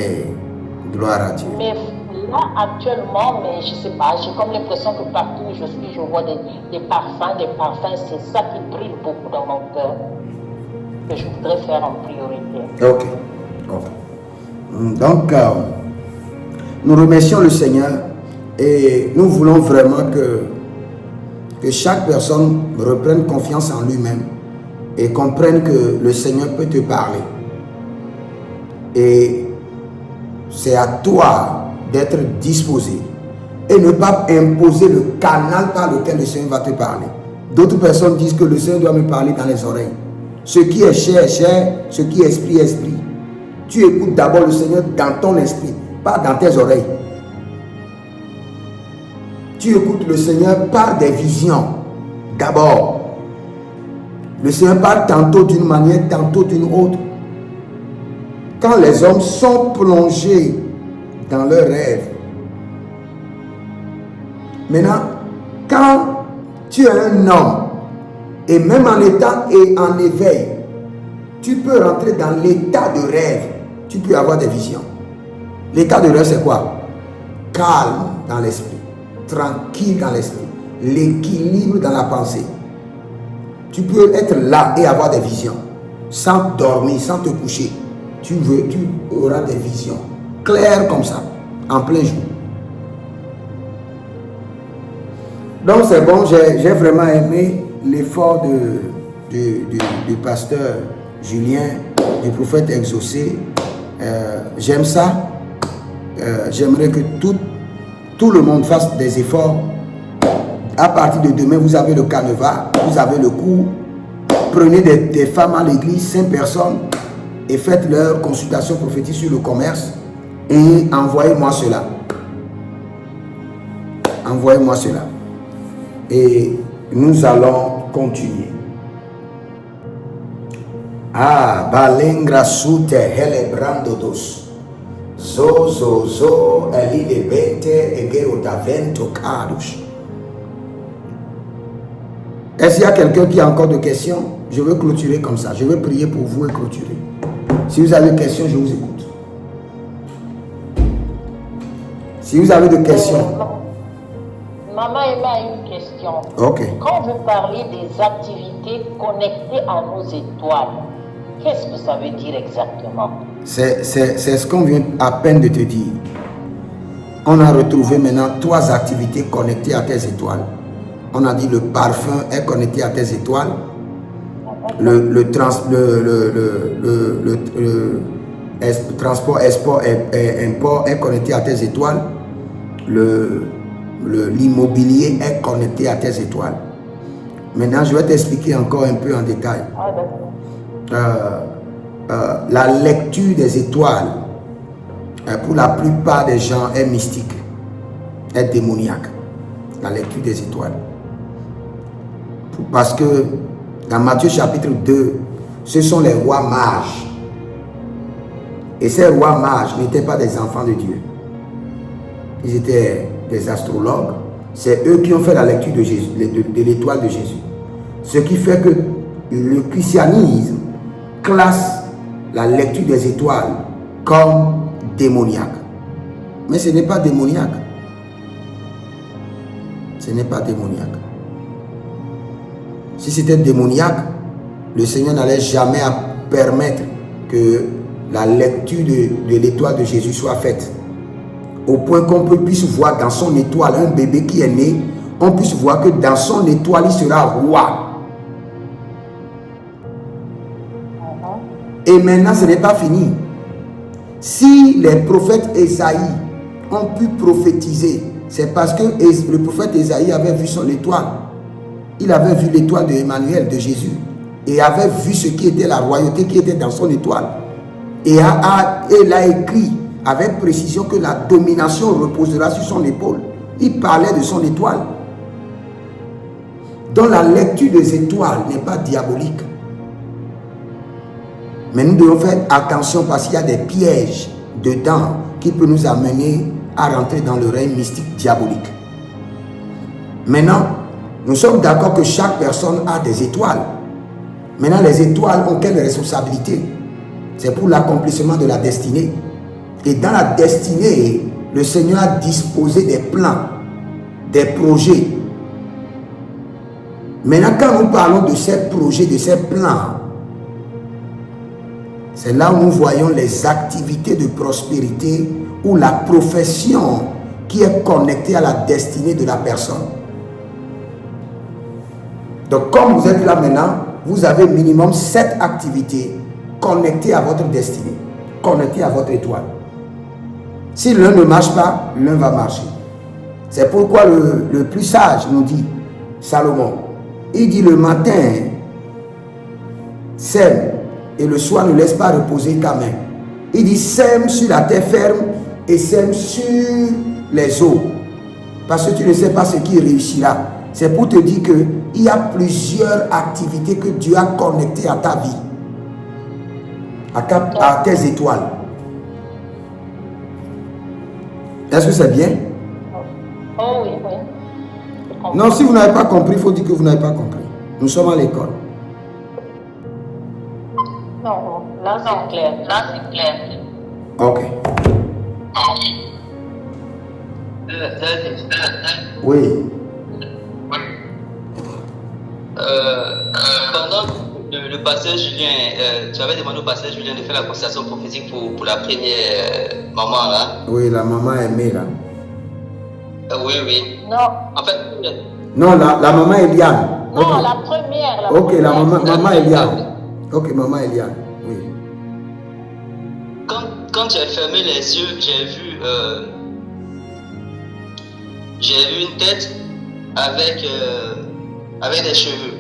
Speaker 1: gloire à Dieu.
Speaker 4: Mais là, actuellement, mais je ne sais pas, j'ai comme l'impression que partout où je suis, je vois des parfums, c'est ça qui brille beaucoup dans mon cœur, que je voudrais faire en priorité.
Speaker 1: Ok. Donc, nous remercions le Seigneur et nous voulons vraiment que chaque personne reprenne confiance en lui-même et comprenne que le Seigneur peut te parler. Et c'est à toi d'être disposé et ne pas imposer le canal par lequel le Seigneur va te parler. D'autres personnes disent que le Seigneur doit me parler dans les oreilles. Ce qui est chair, chair, ce qui est esprit, esprit. Tu écoutes d'abord le Seigneur dans ton esprit, pas dans tes oreilles. Tu écoutes le Seigneur par des visions d'abord. Le Seigneur parle tantôt d'une manière, tantôt d'une autre. Quand les hommes sont plongés dans leurs rêves. Maintenant, quand tu es un homme, et même en étant et en éveil, tu peux rentrer dans l'état de rêve. Tu peux avoir des visions. L'état de rêve, c'est quoi? Calme dans l'esprit, tranquille dans l'esprit, l'équilibre dans la pensée. Tu peux être là et avoir des visions, sans dormir, sans te coucher. Tu auras des visions claires comme ça, en plein jour. Donc c'est bon, j'ai vraiment aimé l'effort du pasteur Julien, du prophète Exaucé. J'aime ça. J'aimerais que tout le monde fasse des efforts. À partir de demain, vous avez le canevas, vous avez le cours. Prenez des femmes à l'église, 5 personnes, et faites leur consultation prophétique sur le commerce et envoyez-moi cela. Envoyez-moi cela. Et nous allons continuer. Balengra sute helebrandodos. Zo elide bente egero davento carus. Est-ce qu'il y a quelqu'un qui a encore des questions? Je veux clôturer comme ça. Je veux prier pour vous et clôturer. Si vous avez des questions, je vous écoute. Si vous avez des questions.
Speaker 4: Maman Emma a une question.
Speaker 1: Ok.
Speaker 4: Quand vous parlez des activités connectées à nos étoiles, qu'est-ce que ça veut dire exactement?
Speaker 1: C'est ce qu'on vient à peine de te dire. On a retrouvé maintenant 3 activités connectées à tes étoiles. On a dit le parfum est connecté à tes étoiles. Le transport, export et import est connecté à tes étoiles. L'immobilier est connecté à tes étoiles. Maintenant, je vais t'expliquer encore un peu en détail. La lecture des étoiles, pour la plupart des gens, est mystique, est démoniaque. La lecture des étoiles. Parce que dans Matthieu chapitre 2, ce sont les rois mages. Et ces rois mages n'étaient pas des enfants de Dieu. Ils étaient des astrologues. C'est eux qui ont fait la lecture de Jésus, de l'étoile de Jésus. Ce qui fait que le christianisme classe la lecture des étoiles comme démoniaque. Mais ce n'est pas démoniaque. Ce n'est pas démoniaque. Si c'était démoniaque, le Seigneur n'allait jamais permettre que la lecture de l'étoile de Jésus soit faite. Au point qu'on puisse voir dans son étoile un bébé qui est né, on puisse voir que dans son étoile, il sera roi. Et maintenant, ce n'est pas fini. Si les prophètes Ésaïe ont pu prophétiser, c'est parce que le prophète Ésaïe avait vu son étoile. Il avait vu l'étoile de Emmanuel, de Jésus, et avait vu ce qui était la royauté qui était dans son étoile. Et il a écrit avec précision que la domination reposera sur son épaule. Il parlait de son étoile. Donc la lecture des étoiles n'est pas diabolique. Mais nous devons faire attention parce qu'il y a des pièges dedans qui peuvent nous amener à rentrer dans le règne mystique diabolique. Maintenant, nous sommes d'accord que chaque personne a des étoiles. Maintenant, les étoiles ont quelle responsabilité? C'est pour l'accomplissement de la destinée. Et dans la destinée, le Seigneur a disposé des plans, des projets. Maintenant, quand nous parlons de ces projets, de ces plans, c'est là où nous voyons les activités de prospérité ou la profession qui est connectée à la destinée de la personne. Donc, comme vous êtes là maintenant, vous avez minimum 7 activités connectées à votre destinée, connectées à votre étoile. Si l'un ne marche pas, l'un va marcher. C'est pourquoi le plus sage nous dit, Salomon, il dit le matin, sème, et le soir ne laisse pas reposer ta main. Il dit sème sur la terre ferme et sème sur les eaux. Parce que tu ne sais pas ce qui réussira. C'est pour te dire qu'il y a plusieurs activités que Dieu a connectées à ta vie, à tes étoiles. Est-ce que c'est bien?
Speaker 4: Oh oui, oui.
Speaker 1: Non, si vous n'avez pas compris, il faut dire que vous n'avez pas compris. Nous sommes à l'école.
Speaker 4: Non, là c'est clair. Là c'est clair.
Speaker 1: Ok. Oui.
Speaker 3: Pendant le pasteur Julien, tu avais demandé au pasteur Julien de faire la constellation prophétique pour la première maman là.
Speaker 1: Oui, la maman aimée là.
Speaker 3: Oui, oui.
Speaker 4: Non.
Speaker 3: En fait.
Speaker 1: Non, la maman Eliane.
Speaker 4: Non, okay. La première.
Speaker 1: Ok, la maman Eliane. Ok, maman Eliane. Oui.
Speaker 3: Quand j'ai fermé les yeux, j'ai vu une tête avec des cheveux.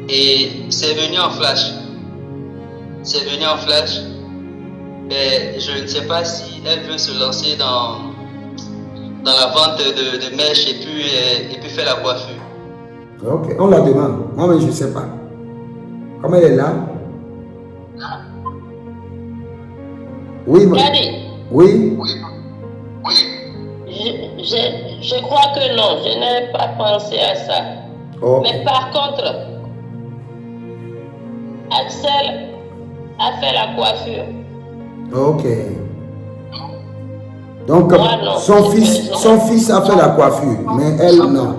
Speaker 3: Et c'est venu en flash. Et je ne sais pas si elle veut se lancer dans la vente de mèches et puis faire la coiffure.
Speaker 1: Ok, on la demande. Moi-même, je ne sais pas. Comment elle est là? Oui, oui.
Speaker 2: Je crois que non, je n'ai pas pensé à ça. Okay. Mais par contre, Axel a fait la coiffure.
Speaker 1: Ok. Donc, moi, non, son fils a fait la coiffure, mais elle, non.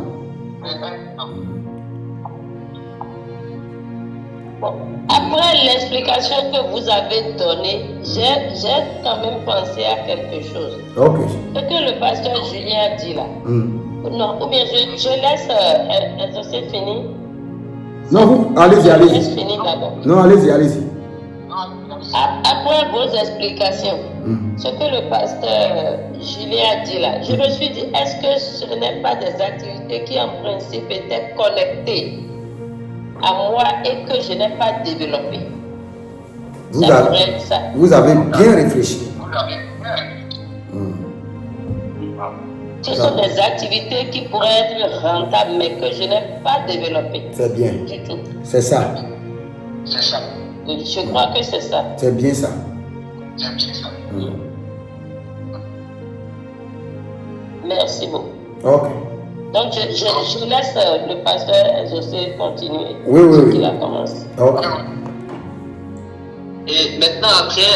Speaker 2: Bon, après l'explication que vous avez donnée, j'ai quand même pensé à quelque chose.
Speaker 1: Ok.
Speaker 2: Ce que le pasteur Julien a dit là. Non, ou bien je laisse exaucer finir.
Speaker 1: Non, allez-y. Non, allez-y.
Speaker 2: Après vos explications, ce que le pasteur Julien a dit là, je me suis dit, est-ce que ce n'est pas des activités qui en principe étaient connectées à moi et que je n'ai pas développées?
Speaker 1: Vous avez bien réfléchi.
Speaker 2: Ce sont des activités qui pourraient être rentables mais que je n'ai pas développées.
Speaker 1: C'est bien.
Speaker 2: Du tout.
Speaker 1: C'est ça.
Speaker 2: Oui, je crois que c'est ça.
Speaker 1: C'est bien ça.
Speaker 2: Merci beaucoup.
Speaker 1: Ok.
Speaker 2: Donc, je laisse le pasteur José continuer.
Speaker 1: Oui.
Speaker 2: Il a commencé.
Speaker 1: Ok.
Speaker 3: Et maintenant, après,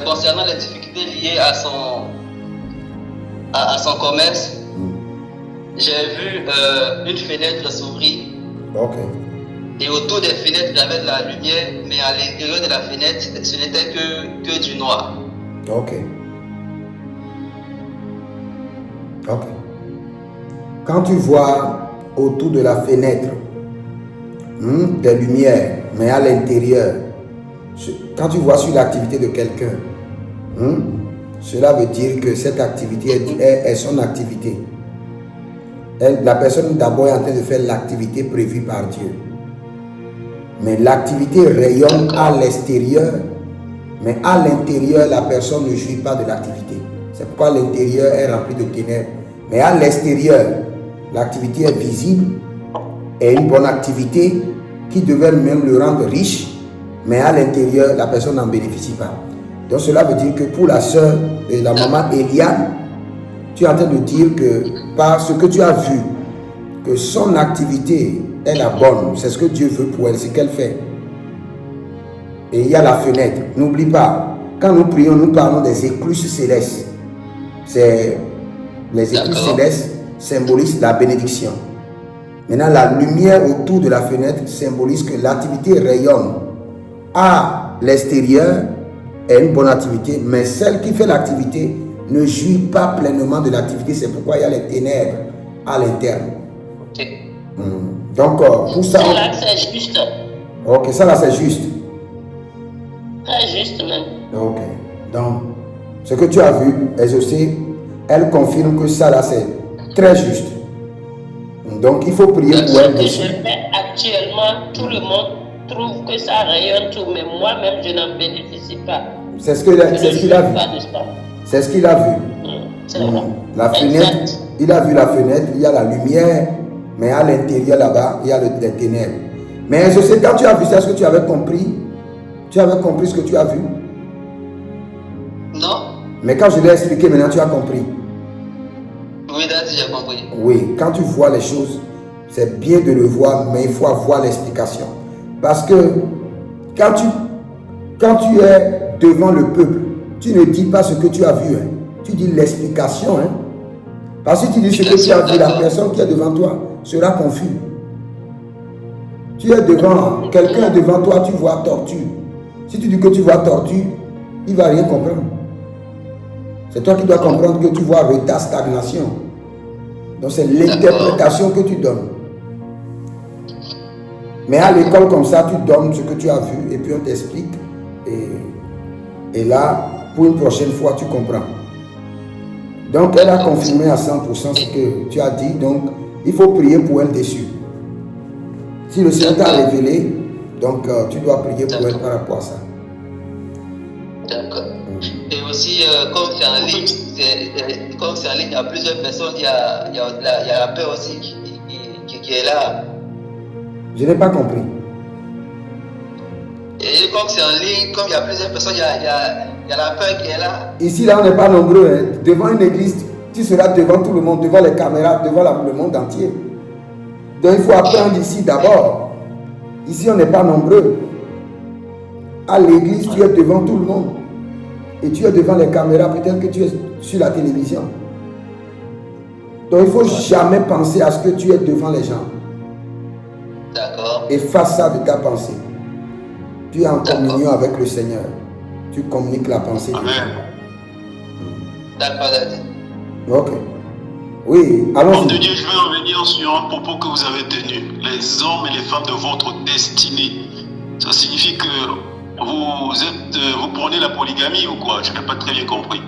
Speaker 3: concernant les difficultés liées à son commerce, j'ai vu une fenêtre s'ouvrir.
Speaker 1: Ok.
Speaker 3: Et autour des fenêtres, il y avait de la lumière, mais à l'intérieur de la fenêtre, ce n'était que du noir.
Speaker 1: Ok. Quand tu vois autour de la fenêtre, des lumières, mais à l'intérieur. Quand tu vois sur l'activité de quelqu'un, cela veut dire que cette activité est son activité. La personne d'abord est en train de faire l'activité prévue par Dieu. Mais l'activité rayonne à l'extérieur, mais à l'intérieur, la personne ne jouit pas de l'activité. C'est pourquoi l'intérieur est rempli de ténèbres. Mais à l'extérieur, l'activité est visible et une bonne activité qui devait même le rendre riche, mais à l'intérieur, la personne n'en bénéficie pas. Donc cela veut dire que pour la sœur et la maman Eliane, tu es en train de dire que par ce que tu as vu, que son activité est la bonne, c'est ce que Dieu veut pour elle, c'est ce qu'elle fait. Et il y a la fenêtre. N'oublie pas, quand nous prions, nous parlons des écluses célestes. Les écluses célestes symbolisent la bénédiction. Maintenant, la lumière autour de la fenêtre symbolise que l'activité rayonne à l'extérieur est une bonne activité, mais celle qui fait l'activité ne jouit pas pleinement de l'activité. C'est pourquoi il y a les ténèbres à l'interne. Donc, pour ça...
Speaker 2: Ça là, c'est juste.
Speaker 1: Ok, ça là, c'est juste.
Speaker 2: Très juste même.
Speaker 1: Ok. Donc, ce que tu as vu, exaucé, elle confirme que ça là, c'est très juste. Donc, il faut prier pour elle
Speaker 2: Ce que
Speaker 1: dessus.
Speaker 2: je fais actuellement, tout le monde trouve que ça rayonne tout, mais moi-même, je n'en bénéficie pas.
Speaker 1: C'est ce qu'il a vu. C'est ce qu'il a vu.
Speaker 2: C'est vrai.
Speaker 1: La fenêtre, il a vu la fenêtre, il y a la lumière, mais à l'intérieur là-bas, il y a les ténèbres. Mais je sais, quand tu as vu ça, est-ce que tu avais compris? Tu avais compris ce que tu as vu?
Speaker 3: Non.
Speaker 1: Mais quand je l'ai expliqué, maintenant tu as compris.
Speaker 3: Oui, d'accord, j'ai compris.
Speaker 1: Oui, quand tu vois les choses, c'est bien de le voir, mais il faut avoir l'explication. Parce que quand tu es devant le peuple, tu ne dis pas ce que tu as vu. Hein. Tu dis l'explication. Hein. Parce que tu dis ce que tu as vu, la personne qui est devant toi sera confuse. Tu es devant, quelqu'un devant toi, tu vois tortue. Si tu dis que tu vois tortue, il ne va rien comprendre. C'est toi qui dois comprendre que tu vois retard, stagnation. Donc c'est l'interprétation que tu donnes. Mais à l'école comme ça, tu donnes ce que tu as vu et puis on t'explique. Et là, pour une prochaine fois, tu comprends. Donc elle a confirmé à 100% ce que tu as dit. Donc il faut prier pour elle dessus. Si le Seigneur t'a révélé, donc tu dois prier pour elle par rapport à ça.
Speaker 3: D'accord. Et aussi, comme c'est en ligne, il y a plusieurs personnes, il y a la peur aussi qui est là.
Speaker 1: Je n'ai pas compris.
Speaker 3: Et comme c'est en ligne, comme il y a plusieurs personnes, il y a la peur qui est là.
Speaker 1: Ici, là, on n'est pas nombreux. Hein. Devant une église, tu seras devant tout le monde, devant les caméras, devant le monde entier. Donc, il faut apprendre ici d'abord. Ici, on n'est pas nombreux. À l'église, tu es devant tout le monde. Et tu es devant les caméras, peut-être que tu es sur la télévision. Donc, il ne faut jamais penser à ce que tu es devant les gens.
Speaker 3: D'accord.
Speaker 1: Et fasse ça de ta pensée. Tu es en communion avec le Seigneur. Tu communiques la pensée.
Speaker 5: Amen.
Speaker 3: D'accord.
Speaker 1: Ok. Oui, allons-y.
Speaker 5: Homme de Dieu, je vais revenir sur un propos que vous avez tenu. Les hommes et les femmes de votre destinée. Ça signifie que vous prenez la polygamie ou quoi? Je n'ai pas très bien compris.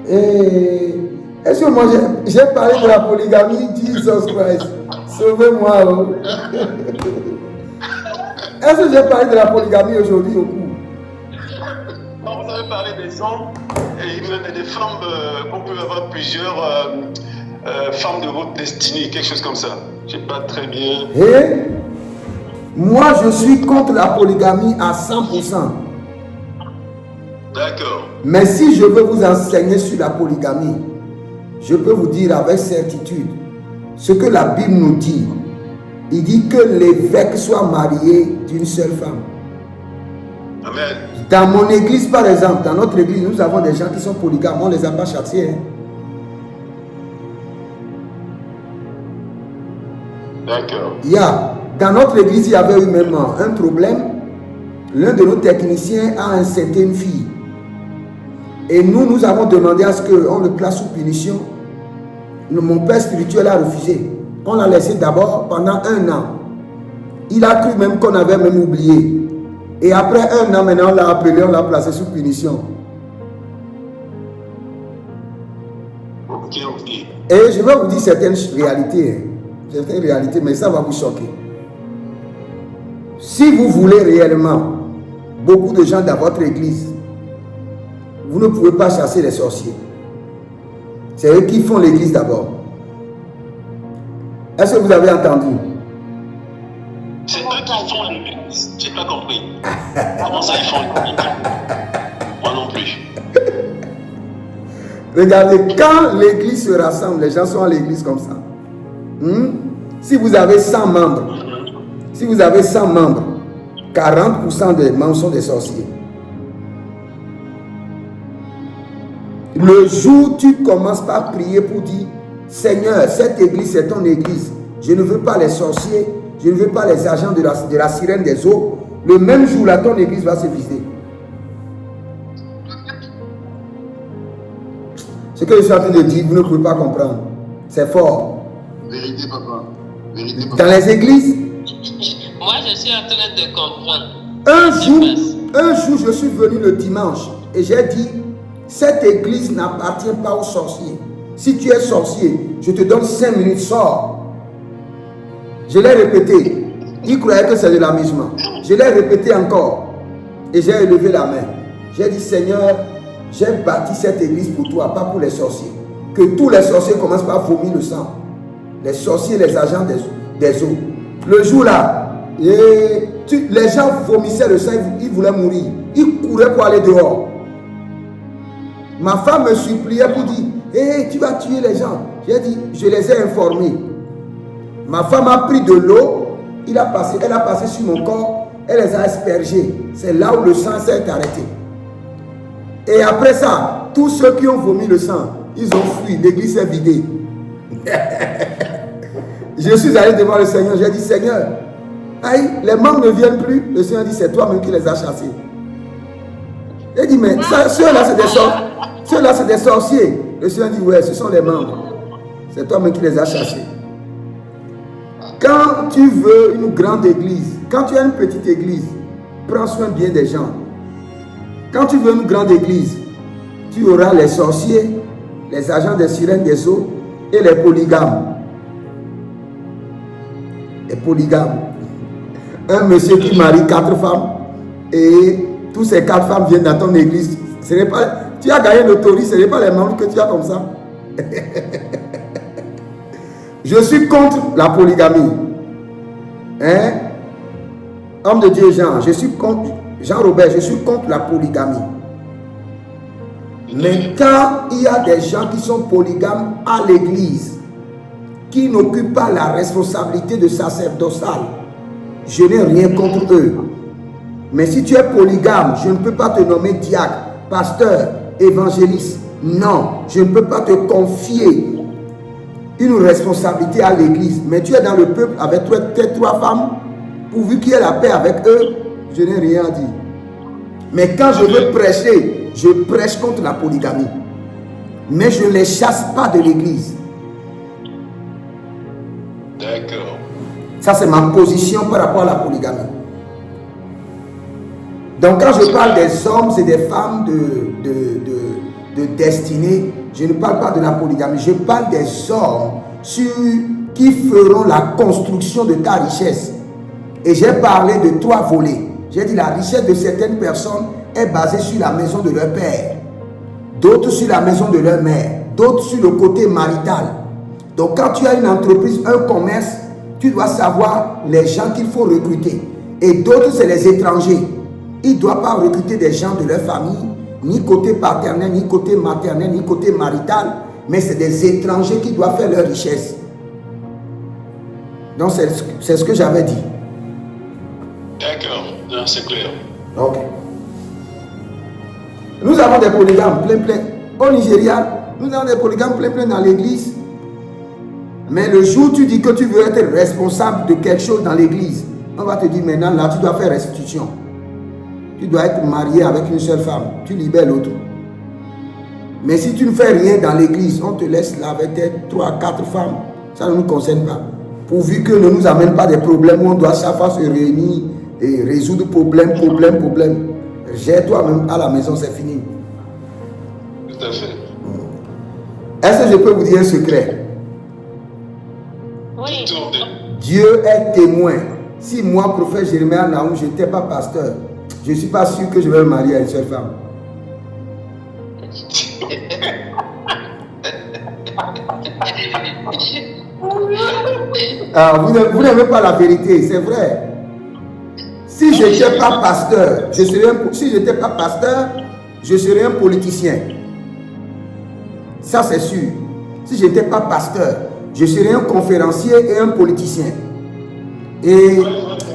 Speaker 1: Et est-ce que moi j'ai parlé de la polygamie? Jesus Christ, sauvez-moi. Oh. Est-ce que j'ai parlé de la polygamie aujourd'hui au cours?
Speaker 5: Non, vous avez parlé des hommes et des femmes, qu'on peut avoir plusieurs femmes de votre destinée, quelque chose comme ça. Je n'ai pas très bien.
Speaker 1: Et moi je suis contre la polygamie à 100%.
Speaker 5: D'accord.
Speaker 1: Mais si je veux vous enseigner sur la polygamie, je peux vous dire avec certitude ce que la Bible nous dit. Il dit que l'évêque soit marié d'une seule femme.
Speaker 5: Amen.
Speaker 1: Dans mon église, par exemple, dans notre église, nous avons des gens qui sont polygames. On ne les a pas châtiés. Hein.
Speaker 5: D'accord.
Speaker 1: Dans notre église, il y avait eu même un problème. L'un de nos techniciens a incenté une fille. Et nous avons demandé à ce qu'on le place sous punition. Mon père spirituel a refusé. On l'a laissé d'abord pendant 1 an. Il a cru même qu'on avait même oublié. Et après 1 an, maintenant, on l'a appelé, on l'a placé sous punition.
Speaker 5: Ok.
Speaker 1: Et je vais vous dire certaines réalités. Certaines réalités, mais ça va vous choquer. Si vous voulez réellement beaucoup de gens dans votre église, vous ne pouvez pas chasser les sorciers. C'est eux qui font l'église d'abord. Est-ce que vous avez entendu?
Speaker 5: C'est eux qui font l'église. J'ai pas compris. Comment ça ils font l'église? Moi non plus.
Speaker 1: Regardez, quand l'église se rassemble, les gens sont à l'église comme ça. Si vous avez 100 membres, 40% des membres sont des sorciers. Le jour où tu commences par prier pour dire, Seigneur, cette église c'est ton église. Je ne veux pas les sorciers, je ne veux pas les agents de la sirène des eaux. Le même jour là, ton église va se vider. Ce que je suis en train de dire, vous ne pouvez pas comprendre. C'est fort.
Speaker 5: Vérité, papa. Vérité, papa.
Speaker 1: Dans les églises,
Speaker 2: Moi, je suis en train de comprendre.
Speaker 1: un jour, je suis venu le dimanche et j'ai dit, cette église n'appartient pas aux sorciers. Si tu es sorcier, je te donne 5 minutes, sors. Je l'ai répété. Il croyait que c'est de l'amusement. Je l'ai répété encore. Et j'ai élevé la main. J'ai dit, Seigneur, j'ai bâti cette église pour toi, pas pour les sorciers. Que tous les sorciers commencent par vomir le sang. Les sorciers, les agents des eaux. Le jour là, les gens vomissaient le sang, ils voulaient mourir. Ils couraient pour aller dehors. Ma femme me suppliait pour dire, hey, tu vas tuer les gens. J'ai dit, je les ai informés. Ma femme a pris de l'eau, elle a passé sur mon corps, elle les a aspergés. C'est là où le sang s'est arrêté. Et après ça, tous ceux qui ont vomi le sang, ils ont fui, l'église s'est vidée. Je suis allé devant le Seigneur, j'ai dit, Seigneur, aïe, les membres ne viennent plus. Le Seigneur dit, c'est toi-même qui les as chassés. J'ai dit, mais ceux-là, c'est des sorciers. Le Seigneur dit, ouais, ce sont les membres. C'est toi-même qui les as chassés. Quand tu veux une grande église, quand tu as une petite église, prends soin bien des gens. Quand tu veux une grande église, tu auras les sorciers, les agents des sirènes des eaux et les polygames. Les polygames. Un monsieur qui marie 4 femmes et tous ces 4 femmes viennent dans ton église. Ce n'est pas, tu as gagné l'autorité, ce n'est pas les membres que tu as comme ça. Je suis contre la polygamie. Hein? Homme de Dieu Jean, Jean-Robert, je suis contre la polygamie. Mais quand il y a des gens qui sont polygames à l'église, qui n'occupent pas la responsabilité de sacerdotale, je n'ai rien contre eux. Mais si tu es polygame, je ne peux pas te nommer diacre, pasteur, évangéliste. Non, je ne peux pas te confier une responsabilité à l'église. Mais tu es dans le peuple avec tes 3 femmes, pourvu qu'il y ait la paix avec eux, je n'ai rien à dire. Mais quand je veux prêcher, je prêche contre la polygamie. Mais je ne les chasse pas de l'église.
Speaker 5: D'accord.
Speaker 1: Ça, c'est ma position par rapport à la polygamie. Donc, quand je parle des hommes et des femmes de destinée, je ne parle pas de la polygamie. Je parle des hommes qui feront la construction de ta richesse. Et j'ai parlé de 3 volets. J'ai dit la richesse de certaines personnes est basée sur la maison de leur père, d'autres sur la maison de leur mère, d'autres sur le côté marital. Donc quand tu as une entreprise, un commerce, tu dois savoir les gens qu'il faut recruter. Et d'autres, c'est les étrangers. Ils ne doivent pas recruter des gens de leur famille, ni côté paternel, ni côté maternel, ni côté marital, mais c'est des étrangers qui doivent faire leur richesse. Donc c'est ce que j'avais dit.
Speaker 5: D'accord, c'est clair.
Speaker 1: Ok. Nous avons des polygames plein. Au Nigeria, nous avons des polygames plein dans l'église. Mais le jour où tu dis que tu veux être responsable de quelque chose dans l'église, on va te dire maintenant, là, tu dois faire restitution. Tu dois être marié avec une seule femme. Tu libères l'autre. Mais si tu ne fais rien dans l'église, on te laisse là avec tes 3 à 4 femmes. Ça ne nous concerne pas. Pourvu que ne nous amène pas des problèmes où on doit chaque fois se réunir et résoudre problème. Gère-toi même à la maison, c'est fini.
Speaker 5: Tout à fait.
Speaker 1: Est-ce que je peux vous dire un secret?
Speaker 4: Oui.
Speaker 1: Dieu est témoin. Si moi, prophète Jérémie Naoum, je n'étais pas pasteur, je ne suis pas sûr que je vais me marier à une seule femme. Ah, vous n'aimez pas la vérité, c'est vrai. Si je n'étais pas pasteur, je serais un politicien. Ça, c'est sûr. Si je n'étais pas pasteur, je serais un conférencier et un politicien. Et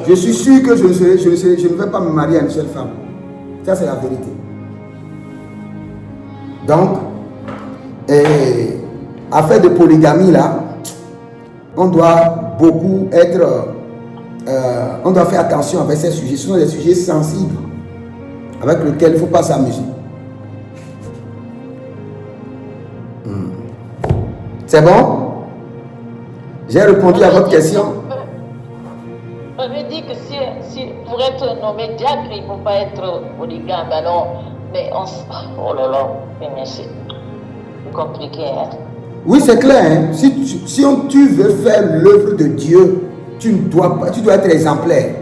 Speaker 1: je suis sûr que je ne vais pas me marier à une seule femme. Ça, c'est la vérité. Donc, affaire de polygamie, là, on doit beaucoup être... on doit faire attention avec ces sujets. Ce sont des sujets sensibles avec lesquels il ne faut pas s'amuser. C'est bon? J'ai répondu à votre question.
Speaker 4: On me dit que si pour être nommé diacre, il ne faut pas être polygame. Alors, mais oh là là, mais c'est compliqué. Hein?
Speaker 1: Oui, c'est clair. Hein? Si tu veux faire l'œuvre de Dieu, tu dois être exemplaire.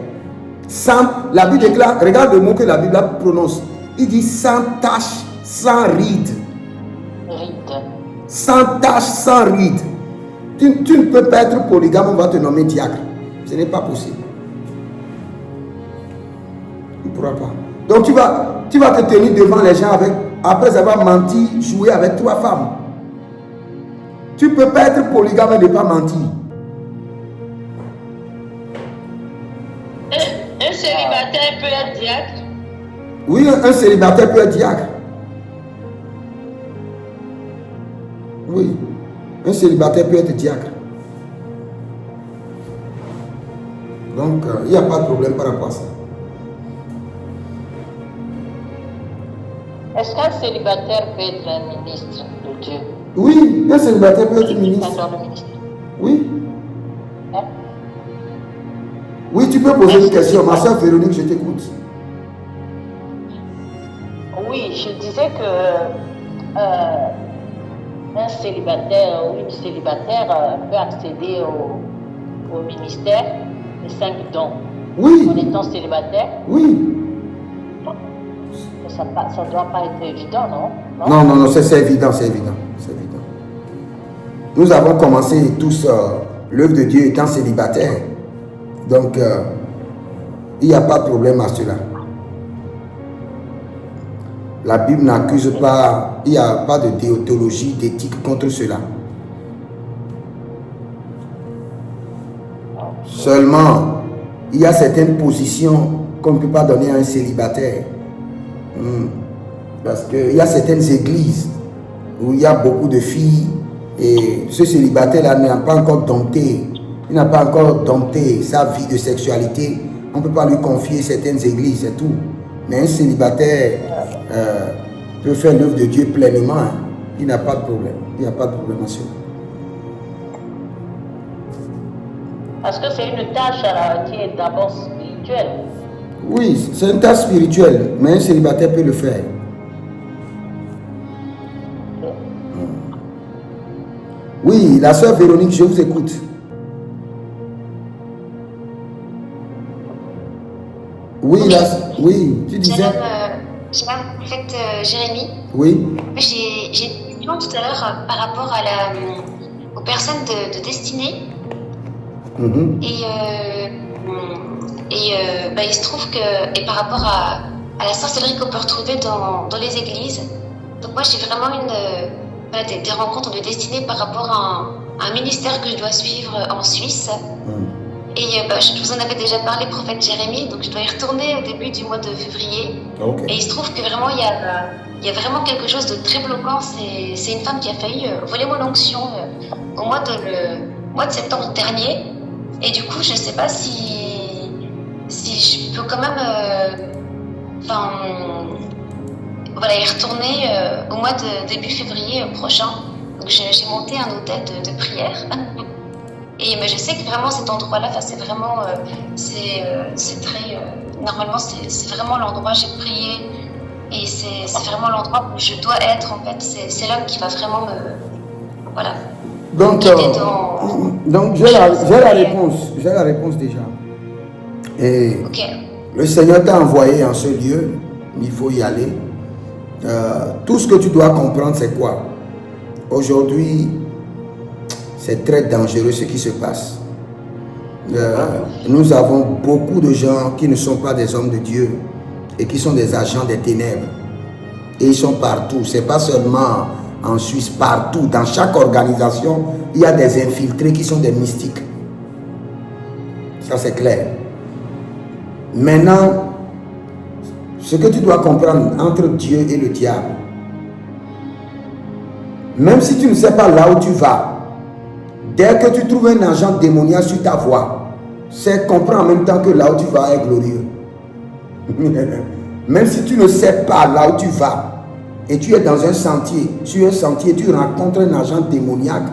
Speaker 1: La Bible déclare, regarde le mot que la Bible prononce. Il dit sans tache, sans ride. Sans tache, sans ride. Tu ne peux pas être polygame, on va te nommer diacre. Ce n'est pas possible. Tu ne pourras pas. Donc tu vas te tenir devant les gens après avoir menti, jouer avec 3 femmes. Tu ne peux pas être polygame et ne pas mentir.
Speaker 2: Un célibataire peut être diacre?
Speaker 1: Oui, un célibataire peut être diacre. Oui, un célibataire peut être diacre. Donc, il n'y a pas de problème par rapport à ça.
Speaker 4: Est-ce qu'un célibataire peut être un ministre de Dieu?
Speaker 1: Oui, un célibataire peut être ministre. Oui.
Speaker 4: Hein?
Speaker 1: Oui, tu peux poser une question. Ma soeur Véronique, je t'écoute.
Speaker 4: Oui, je disais que un célibataire ou une célibataire peut accéder au ministère des 5 dons.
Speaker 1: Oui.
Speaker 4: En étant célibataire.
Speaker 1: Oui.
Speaker 4: Ça ne doit pas être évident, non?
Speaker 1: Non, c'est évident, c'est évident. Nous avons commencé tous l'œuvre de Dieu étant célibataire. Donc, il n'y a pas de problème à cela. La Bible n'accuse pas, il n'y a pas de déontologie, d'éthique contre cela. Seulement, il y a certaines positions qu'on ne peut pas donner à un célibataire. Parce qu'il y a certaines églises où il y a beaucoup de filles et ce célibataire-là n'a pas encore dompté. Il n'a pas encore dompté sa vie de sexualité. On ne peut pas lui confier certaines églises, c'est tout. Mais un célibataire peut faire l'œuvre de Dieu pleinement. Il n'a pas de problème. Il n'y a pas de problème à cela.
Speaker 4: Parce que c'est une tâche qui est d'abord spirituelle.
Speaker 1: Oui, c'est une tâche spirituelle, mais un célibataire peut le faire. Oui, la sœur Véronique, je vous écoute. Oui, oui, tu disais.
Speaker 6: Shalom, prophète Jérémie.
Speaker 1: Oui.
Speaker 6: J'ai une question tout à l'heure par rapport aux personnes de destinée. Il se trouve que, et par rapport à la sorcellerie qu'on peut retrouver dans les églises, donc moi j'ai vraiment des rencontres de destinée par rapport à un ministère que je dois suivre en Suisse. Et je vous en avais déjà parlé, prophète Jérémie, donc je dois y retourner au début du mois de février.
Speaker 1: Okay.
Speaker 6: Et il se trouve que vraiment il y a vraiment quelque chose de très bloquant. C'est une femme qui a failli voler mon onction au mois de septembre dernier. Et du coup, je ne sais pas si je peux quand même y retourner au mois de début février prochain. Donc j'ai monté un hôtel de prière. Mais je sais que vraiment cet endroit-là, c'est vraiment, c'est très, normalement c'est vraiment l'endroit où j'ai prié et c'est vraiment l'endroit où je dois être en fait. C'est l'homme qui va vraiment me, voilà.
Speaker 1: Donc j'ai la réponse déjà. Et le Seigneur t'a envoyé en ce lieu, il faut y aller. Tout ce que tu dois comprendre, c'est quoi? Aujourd'hui, c'est très dangereux ce qui se passe. Nous avons beaucoup de gens qui ne sont pas des hommes de Dieu et qui sont des agents des ténèbres. Et ils sont partout. Ce n'est pas seulement en Suisse, partout. Dans chaque organisation, il y a des infiltrés qui sont des mystiques. Ça, c'est clair. Maintenant, ce que tu dois comprendre entre Dieu et le diable, même si tu ne sais pas là où tu vas, dès que tu trouves un agent démoniaque sur ta voie, c'est comprendre en même temps que là où tu vas est glorieux. Même si tu ne sais pas là où tu vas, et tu es dans un sentier, sur un sentier, tu rencontres un agent démoniaque,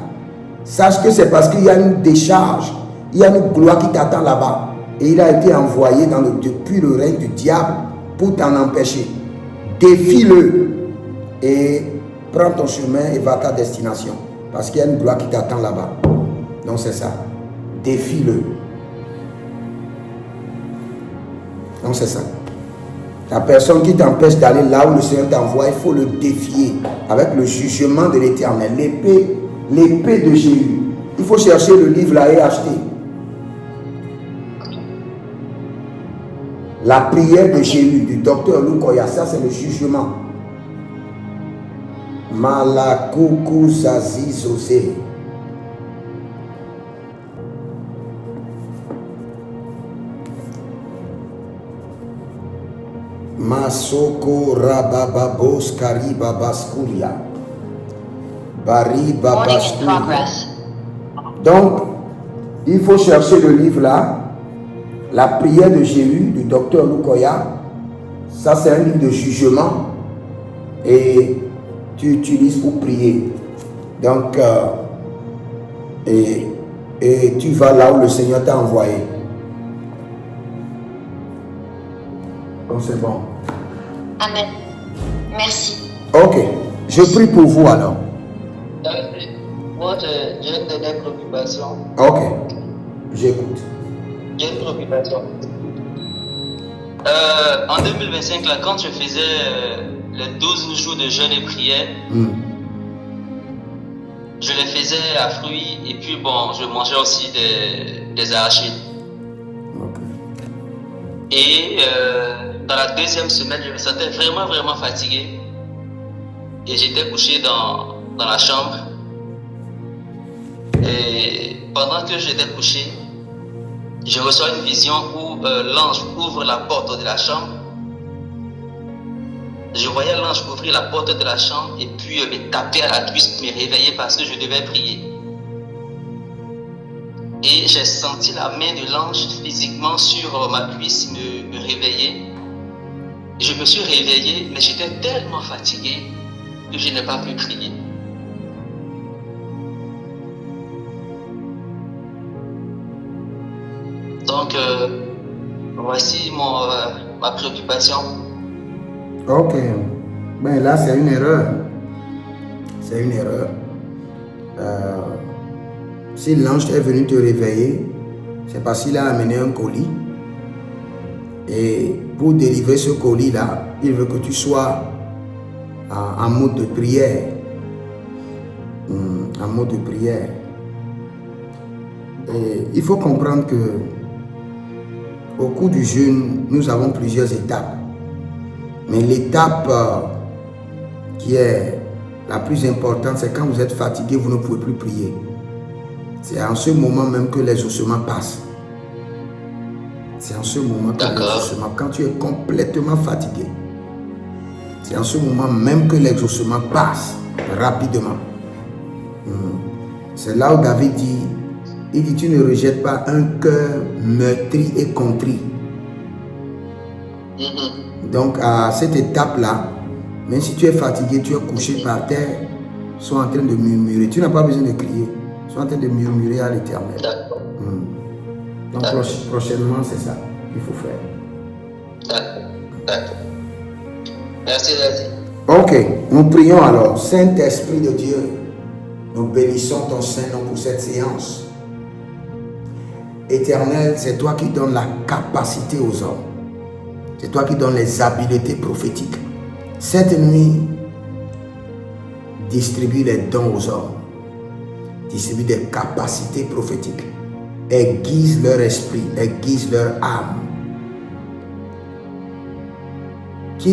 Speaker 1: sache que c'est parce qu'il y a une décharge, il y a une gloire qui t'attend là-bas. Et il a été envoyé depuis le règne du diable pour t'en empêcher. Défie-le et prends ton chemin et va à ta destination. Parce qu'il y a une gloire qui t'attend là-bas. Donc c'est ça. Défie-le. Donc c'est ça. La personne qui t'empêche d'aller là où le Seigneur t'envoie, il faut le défier avec le jugement de l'Éternel. L'épée de Jésus. Il faut chercher le livre là et acheter. La prière de Jésus, du docteur Lukoya, ça c'est le jugement. Malakuku Zazi Zosé. Masoko Rabababos Karibabaskuria. Baribabaskuria. Donc, il faut chercher le livre là. La prière de Jésus, du docteur Lukoya, ça c'est un livre de jugement et tu utilises pour prier. Donc, et tu vas là où le Seigneur t'a envoyé. Donc c'est bon.
Speaker 6: Amen. Merci.
Speaker 1: Ok, je prie pour vous alors.
Speaker 3: Moi, j'ai une dernière préoccupation.
Speaker 1: Ok, j'écoute.
Speaker 3: J'ai une préoccupation. En 2025, là, quand je faisais les 12 jours de jeûne et prière, je les faisais à fruits et puis bon, je mangeais aussi des arachides. Okay. Et dans la deuxième semaine, je me sentais vraiment, vraiment fatigué. Et j'étais couché dans la chambre. Et pendant que j'étais couché, je reçois une vision où l'ange ouvre la porte de la chambre. Je voyais l'ange ouvrir la porte de la chambre et puis me taper à la cuisse pour me réveiller parce que je devais prier. Et j'ai senti la main de l'ange physiquement sur ma cuisse me réveiller. Je me suis réveillé, mais j'étais tellement fatigué que je n'ai pas pu prier. Donc, voici ma préoccupation.
Speaker 1: Ok. Ben là, c'est une erreur. C'est une erreur. Si l'ange est venu te réveiller, c'est parce qu'il a amené un colis. Et pour délivrer ce colis-là, il veut que tu sois en mode de prière. En mode de prière. Et il faut comprendre que au cours du jeûne, nous avons plusieurs étapes. Mais l'étape qui est la plus importante, c'est quand vous êtes fatigué, vous ne pouvez plus prier. C'est en ce moment même que l'exaucement passe. C'est en ce moment que l'exaucement, quand tu es complètement fatigué, c'est en ce moment même que l'exaucement passe rapidement. C'est là où David dit, il dit, tu ne rejettes pas un cœur meurtri et contrit. Donc à cette étape-là, même si tu es fatigué, tu es couché par terre, sois en train de murmurer. Tu n'as pas besoin de crier. sont en train de murmurer à l'Éternel.
Speaker 3: D'accord.
Speaker 1: Donc prochainement, c'est ça qu'il faut faire.
Speaker 3: D'accord. Merci, Daddy.
Speaker 1: Ok, nous prions alors. Saint-Esprit de Dieu, nous bénissons ton Saint-Nom pour cette séance. Éternel, c'est toi qui donnes la capacité aux hommes. C'est toi qui donnes les habiletés prophétiques. Cette nuit, distribue les dons aux hommes. Distribue des capacités prophétiques. Aiguise leur esprit, aiguise leur âme.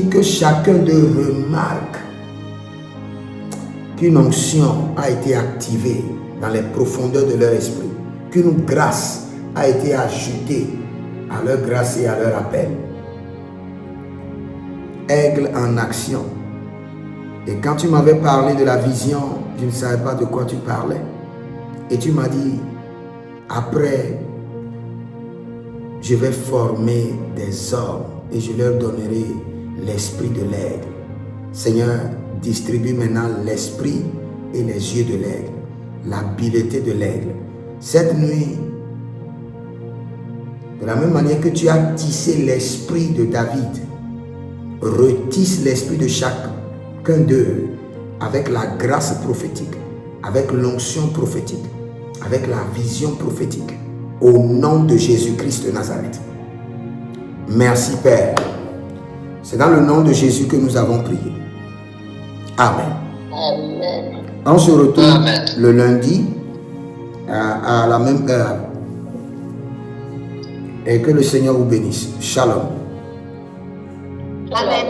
Speaker 1: Que chacun d'eux remarque qu'une onction a été activée dans les profondeurs de leur esprit, qu'une grâce a été ajoutée à leur grâce et à leur appel. Aigle en action. Et quand tu m'avais parlé de la vision, je ne savais pas de quoi tu parlais. Et tu m'as dit, après, je vais former des hommes et je leur donnerai l'esprit de l'aigle. Seigneur, distribue maintenant l'esprit et les yeux de l'aigle, l'habileté de l'aigle. Cette nuit, de la même manière que tu as tissé l'esprit de David, retisse l'esprit de chacun d'eux avec la grâce prophétique, avec l'onction prophétique, avec la vision prophétique, au nom de Jésus-Christ de Nazareth. Merci Père. C'est dans le nom de Jésus que nous avons prié. Amen.
Speaker 4: Amen.
Speaker 1: On se retrouve le lundi à la même heure. Et que le Seigneur vous bénisse. Shalom.
Speaker 6: Amen.